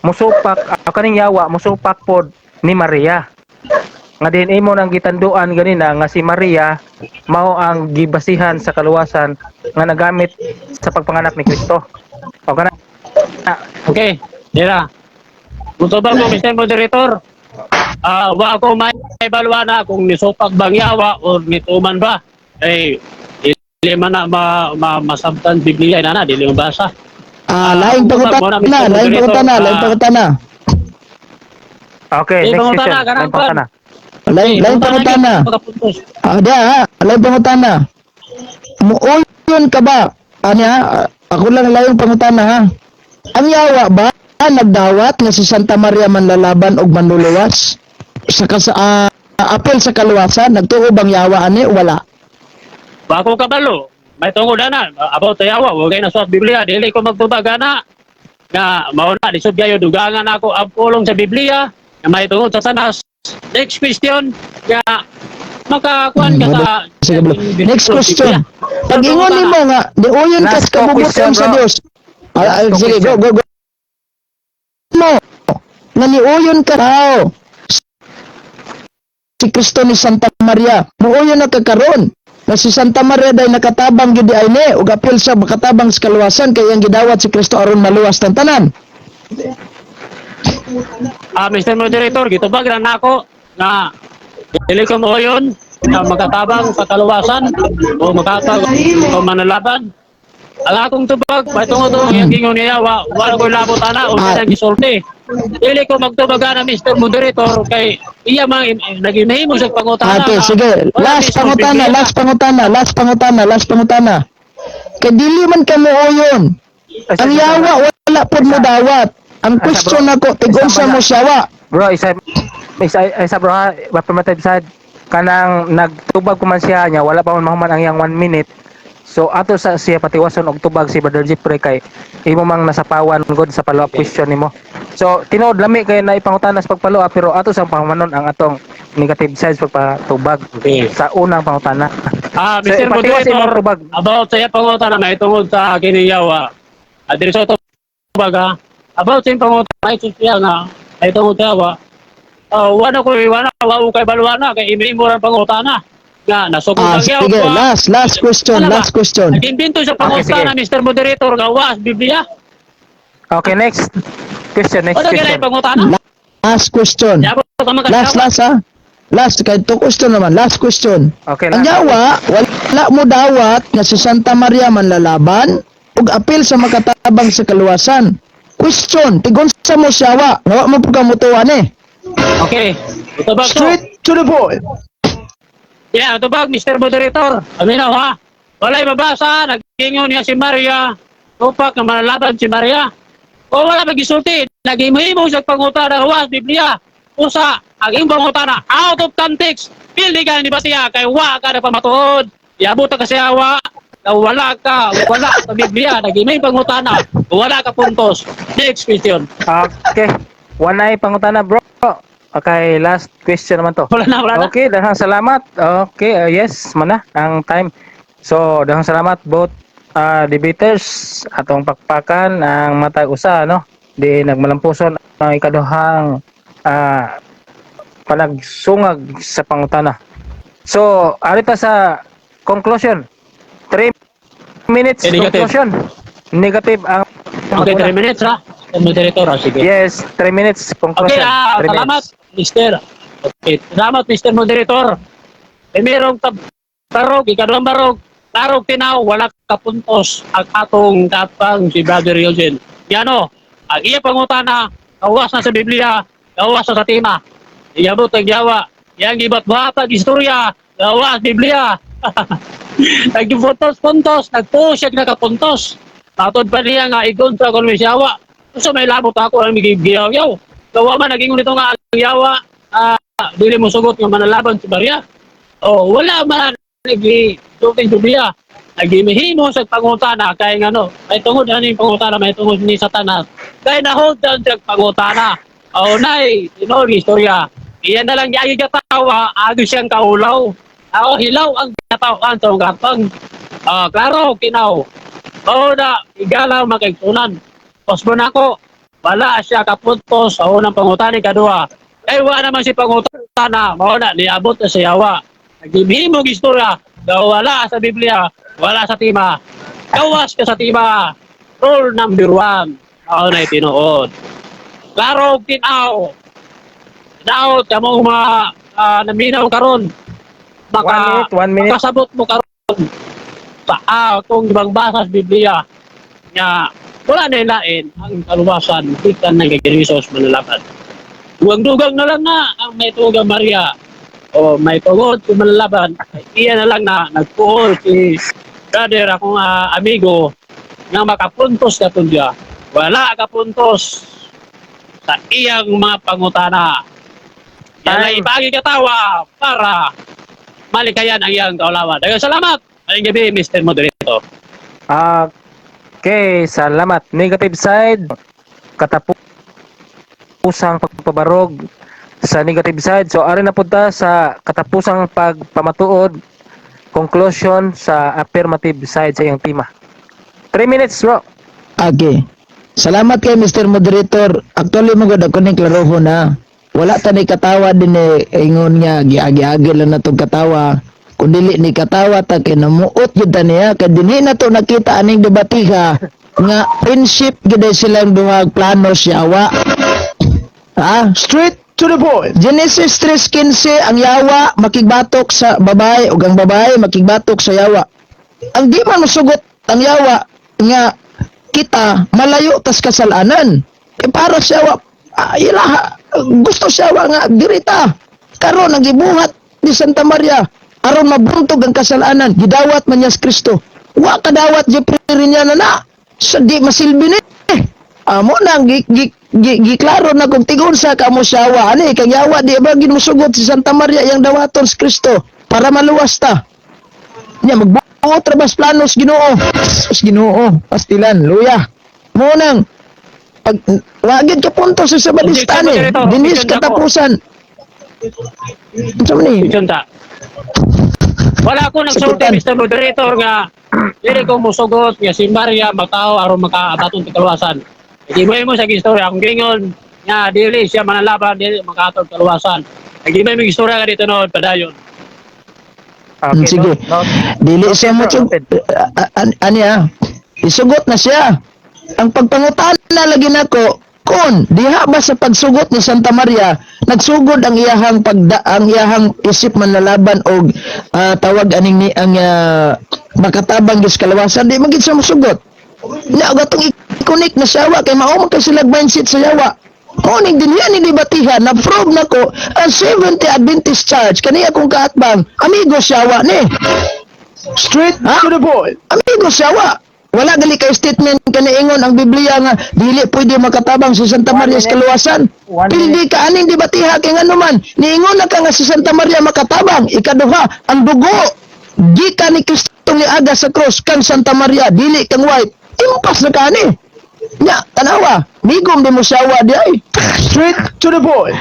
musupak kaning yawa musupak pod ni Maria. Nga din imo nang gitanduan ganina nga si Maria mao ang gibasihan sa kaluwasan nga nagamit sa pagpanganak ni Kristo. O kana Okay, dira. Gusto ba mo, Mr. Moderator? Wa ako may balwana kung nisupak bang yawa o nituman ba. Eh, dili man na masabtan Biblia na dili mo basa. Laing pangutana. Okay, next question. Lain pangutana. Laing pangutana. Laing pangutana. Muuyon ka ba? Ako lang laing pangutana ha. Ang yawa ba nagdawat nga si Santa Maria manlalaban og manluluwas sa apel sa kaluwasan nagtuo bang yawa ani o wala? Wa ko kabalo. May tungod na about sa yawa, wag kay na sa Biblia, dili ko magtubag ana. nga mao na lisod kayo dugangan ako ang pulong sa Biblia nga may tungod sa Satanas. Next question nga makakuan ka sa Sige, bro. Next question. Pag ingon nimo nga diuyon ka Last sa kabubuton question, sa bro. Dios. Last Sige, question. go. Mo. Naniuyon ka tao. Si Kristo ni Santa Maria. Nuuyon na kakaron. Na si Santa Maria day nakatabang gyud ay ni ug apil sa makatabang sa kaluwasan kay ang gidawat si Kristo aron maluwas tang tanan. Mr. Moderator, gitubag na nako na dili ko mo yun na makatabang sa kaluwasan o makatag o manalaban. Ang akong tubag, may tungod yung gingon niya, wala ko labot ana o sa gisulti. Dili ko magtubaga na Mr. Moderator kay iya mang nagimahimo sa pangutana. Okay, sige. Last pangutana. Kay dili man ka muuyon. Ang yawa wala pud mo dawat. Ang question nako tigon sa mo siyawa. Bro, isa bro ha, mapamatay side kanang nagtubag ko man siya nya wala pa man mahuman ang yang 1 minute. So ato sa siya patiwason og tubag si Brother Jeffrey kay imo mang nasapawan god sa follow up question nimo. So tinuod lami kay na ipangutana sa pagpalo pero ato sa pangmanon ang atong negative sides pagpatubag sa unang pangutana. Mr. So, patiwas imong Moderator, tubag. about sa iya pangutana may tungod sa kiniyawa. Diri sa tubag ha. About sa iyong pangutana may siya nga may tungod sa yawa. Wala kay balwana kay imi-imo ang pangutana. Nga nasugod ang Sige, yawa. last question. Nag-invento sa pangutana Mr. Moderator nga wa Biblia. Okay, next question. Ano kaya pangutana? Last question. Yabot ka man Last ha. Last kay to question naman. Last question. Okay Ang na. yawa wala mo dawat nga si Santa Maria manlalaban ug apil sa makatabang sa kaluwasan. Question, tigon sa mo siyawa. Nga wa mo pud ka mutuan eh. Okay. Ito ba to? Straight to the point. Yeah, ito ba Mr. Moderator? Aminaw ha. Walay mabasa, nagkingon niya si Maria. Tupak na malalaban si Maria. O wala magisulti, nagimimo sa pangutana wa Biblia. Usa, ang iyong pangutana out of context. Pili ka ni Batiya kay wa ka na pamatuod. Iabot ka kasi awa. Na wala sa Biblia, nagimay pangutana. Wala ka puntos. Next question. Okay. Wanay pangutana bro. Okay, last question naman to. Wala na. Okay, dahang salamat. Okay, yes, mana ang time. So, dahang salamat both debaters atong pakpakan ang matag usa no. Di nagmalampuson ang ikaduhang panagsungag sa pangutana. So, arita sa conclusion. 3 minutes Negative. conclusion. Negative ang Okay, 3 minutes ha. Moderator, sige. Yes, 3 minutes conclusion. Okay, 3 salamat, minutes. Mr. Okay, salamat, Mr. Moderator. Merong tarog, ikadulang barog, tarog tinaw, wala kapuntos ang atong katang si Brother Eugene. Yano, ang iya pangutana, kawas na sa Biblia, kawas na sa tima. Iyabot ang yawa, yang ibat-batag istorya, kawas Biblia. Nagpuntos-puntos, nagpusyag na kapuntos. Matod pa niya nga, igon sa kung may siyawa. So may labot ako ang gigiyaw-yaw. Gawa man naging nito nga ang yawa, dili mo sugot nga manalaban si Maria. O wala man nag-duting Biblia. Nagimihimo sa pangutana kay ngano, may tungod ani pangutana, may tungod ni Satanas. Kay nahod dan sa pangutana. O nay, tinol istorya. Iyan na lang yagi katawa, agi siyang kaulaw. Ako hilaw ang katawan sa gatang. Klaro, kinaw. O na, igalaw makagtunan. Posbo na ko, wala siya kapuntos sa unang pangutani kadua. Kaya wala naman si pangutana, mauna, niabot na sa yawa. Nagimhimog istorya, daw wala sa Biblia, wala sa tima. Kawas ka sa tima. Rule number 1, ako na itinuod. Klaro, kinaw. Daot, kamong mga naminaw karon. Baka 1 minute. makasabot mo karon sa kung magbasa sa Biblia nga wala na ilain ang kaluwasan ikan ng kagirisos manalaban. Dugang-dugang na lang na ang may tugang Maria o may tungod si manalaban. Iyan na lang na nagpuol si brother akong amigo nga makapuntos ka tudya. Wala kapuntos sa iyang mga pangutana. Yan ay ipagi katawa para malikayan ang iyang kaulawan. Dagang salamat. Maling gabi, Mr. Moderator. Okay, salamat. Negative side. katapusang pagpabarog sa negative side. So ari na punta sa katapusang pagpamatuod conclusion sa affirmative side sa iyang tema. 3 minutes, bro. Okay. Salamat kay Mr. Moderator. Actually mo gud ako ning klarohon na. Wala ta ni katawa din ingon nga giagi-agi lang natong katawa. Kung dili ni katawa ta kay namuot gyud ta niya kay dinhi na to nakita aning debatiha nga friendship gid silang duha plano yawa. Straight to the point. Genesis 3:15 ang yawa makigbatok sa babae ug ang babae makigbatok sa yawa. Ang di man masugot ang yawa nga kita malayo tas kasalanan. Para sa yawa ilaha gusto siya nga dirita karon ang gibuhat ni Santa Maria aron mabuntog ang kasalanan gidawat man niya sa Kristo wa kadawat Jeffrey niya na sa di masilbi ni amo nang giklaro na kung tigon sa kamo siyawa ani kang yawa di ba ginusugot si Santa Maria yang dawaton sa Kristo para maluwas ta nya magbuot trabas planos Ginoo pastilan luya mo nang wagid ka punto sa sabadistan dinis katapusan ano ni Isunta. Wala ko nagsulti Mr. Moderator nga dili ko musugot nga si Maria matao aron makaabaton ti kaluwasan. Di mo sa istorya kung gingon nga dili siya manalaban dili makaaton kaluwasan. Di mo istorya ka dito no padayon. Okay, sige dili siya mo aniya isugot na siya ang pagpangutan na lagi nako kon diha ba sa pagsugot ni Santa Maria nagsugod ang iyahang isip manlalaban og tawag aning ni ang makatabang gis kalawasan di magid sa musugot nya gatong ikonik na sawa kay mao man sila mindset sa yawa kuning dinhi ni debatihan na prove nako ang 70 Adventist Church kaniya kung kaatbang amigo sawa ni straight to the point amigo sawa wala gali kay statement kaniingon ang Biblia nga dili pwede makatabang si Santa Maria sa kaluwasan. Pildi ka aning debatiha kay ngano man niingon na ka nga si Santa Maria makatabang. Ikaduha ang dugo gikan ni Kristo ni aga sa cross kang Santa Maria dili kang white. Impas na kani. Nya tanawa migom di mo sawa di ay. Straight to the point.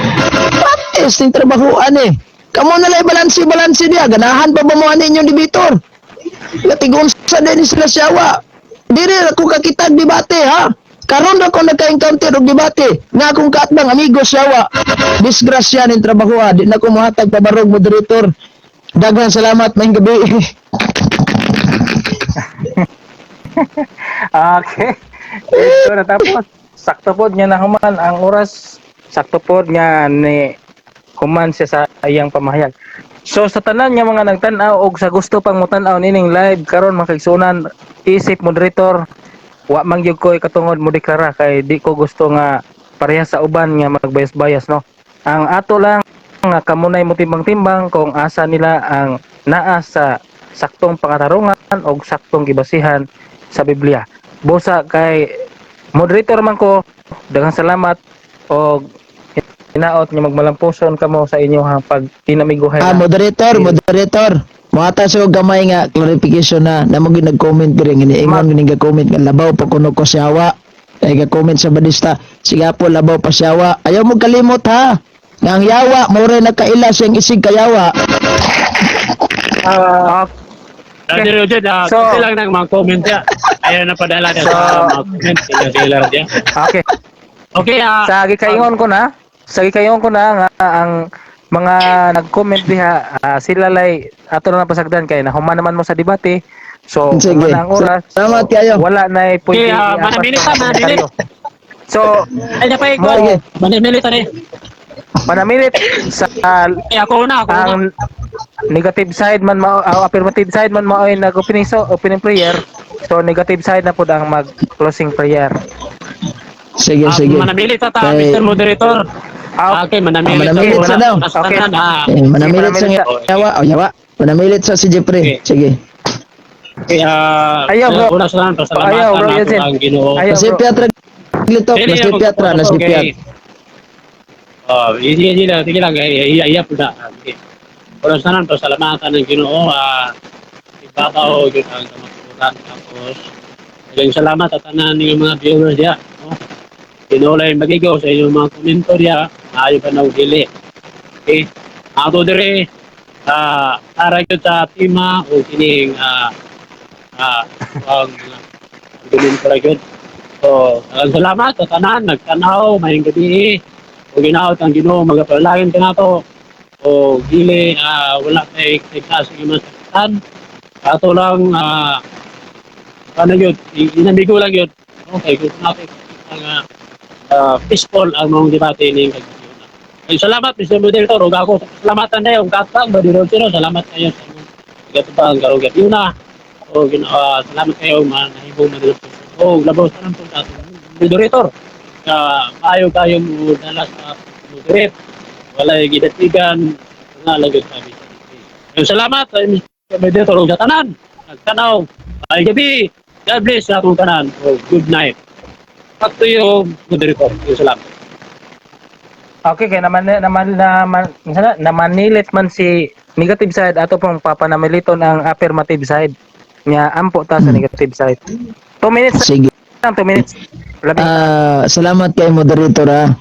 Patis ning trabaho ani. Kamo na lay balansi dia ganahan pa ba mo ani inyong debitor? Natigon sa din sila sawa. Diri ako kakitag debate ha. Karon ako nagka-encounter og debate nga akong kaatbang amigo siyawa. Disgrasya ning trabaho ha. Di na ko mohatag pabarog moderator. Daghang salamat maayong gabi. Okay. Ito na tapos. Sakto pod niya na human ang oras. Sakto pod nga ni human siya sa iyang pamahayag. So sa tanan nga mga nagtan-aw og sa gusto pang mutan-aw nining live karon makigsunan isip moderator wa man gyud ko katungod mo deklara kay di ko gusto nga pareha sa uban nga magbayas-bayas no. Ang ato lang nga kamunay mo timbang-timbang kung asa nila ang naa sa saktong pangatarungan o saktong gibasihan sa Biblia. Busa kay moderator man ko daghang salamat og hinaot nga magmalampuson kamo sa inyong pag-tinamiguhay. Moderator. Muata sa gamay nga clarification na mo nag-comment diri ngini ingon ngini ga-comment nga labaw pa kuno ko siyawa. Ay ga-comment sa badista. Siga po labaw pa siyawa. Ayaw mo kalimot ha. Nga ang yawa mo rin nakaila siyang isig kayawa. So, kasi lang nang mga comment ya. Ayaw na padala niya sa mga comment. Sila niya. Okay. Okay, sa gikaingon ko na nga ang mga nag-comment diha sila lay ato na pasagdan kay nahuman naman mo sa debate. So, sige. ang oras. Salamat kayo. Wala na Okay, pwede. manamilit. So, Ay, napay ko. Manamilit ni. manamilit sa Ako na. ang negative side man affirmative side man mao ay opening prayer. So, negative side na pud ang mag-closing prayer. Sige. Manamilit ta Kay- Mr. Moderator. Okay, manamilit. manamilit sa daw. Okay. Manamilit sa yawa. Manamilit sa si Jeffrey. Sige. Okay, Ayaw, bro. una sa lahat, Ayaw, bro, pasalamatan nato Eugene. ang Ginoo. Ayaw. Si Piatra Glitok, si Piatra, si Piat. Sige lang, iyak po na. Okay. Una sa lahat, pasalamatan ng Ginoo. Ibabaw yun ang kamaturan. Tapos, maraming salamat at tanan ng mga viewers niya. No? kinulay magigaw sa inyong mga komentarya, maayo ka na dili. Okay? Ato dire, para yun sa tima o kining ang bilin para yun. So, salamat sa tanan, nagtanaw, maying gabi, o ginaot ang Ginoo, magapalagin ka na to, o dili, wala kay kasi yung masaktan. Ato lang, ano yun, inamigo lang yun. Okay, gusto natin ang peaceful ang mga debate ni Kagiyuna. Ay, salamat, Mr. Moderator. Huwag ako, salamatan na yung katang, Badiro Sino, salamat kayo sa mga gatubang karong Kagiyuna. O, salamat kayo, manahibong Badiro Sino. O, labos na lang po sa ating Moderator. Maayo kayong dala sa moderate. Wala yung gidatigan, nga lagod sabi. Salamat, Mr. Moderator, huwag sa tanan. Nagtanaw. Ay, gabi. God bless sa atong tanan. Good night. Back to you, Moderator. Salamat. Okay, kaya namanilit man si negative side ato pong papanamiliton ang affirmative side. Nga ampo ta sa negative side. 2 minutes Sige. lang, 2 minutes. Labi. Salamat kay moderator ha.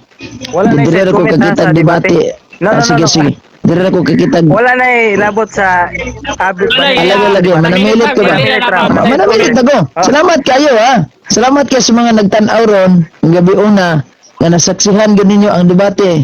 Wala na Dire sa ko comment na kakitag sa debate. No. Sige, sige. Dire ko kakitag. Wala na labot sa Lagi, manamilit ko ba? Manamilit ako. Salamat kayo ha. Salamat kayo sa mga nagtanaw ron ng gabi una nga nasaksihan gud ninyo ang debate.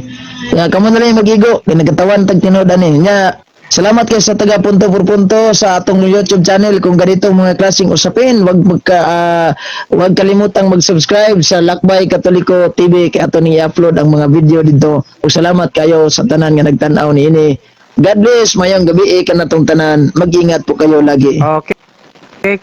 Nga kamo na lang magigo kay nagatawan tag tinuod ani. Nya salamat kayo sa taga punto por punto sa atong YouTube channel kung ganito mga klaseng usapin. Wag kalimutang mag-subscribe sa Lakbay Katoliko TV kay ato ni i-upload ang mga video dito. Ug salamat kayo sa tanan nga nagtan-aw niini. God bless, mayong gabi kanatong tanan. Mag-ingat po kayo lagi. Okay. Okay.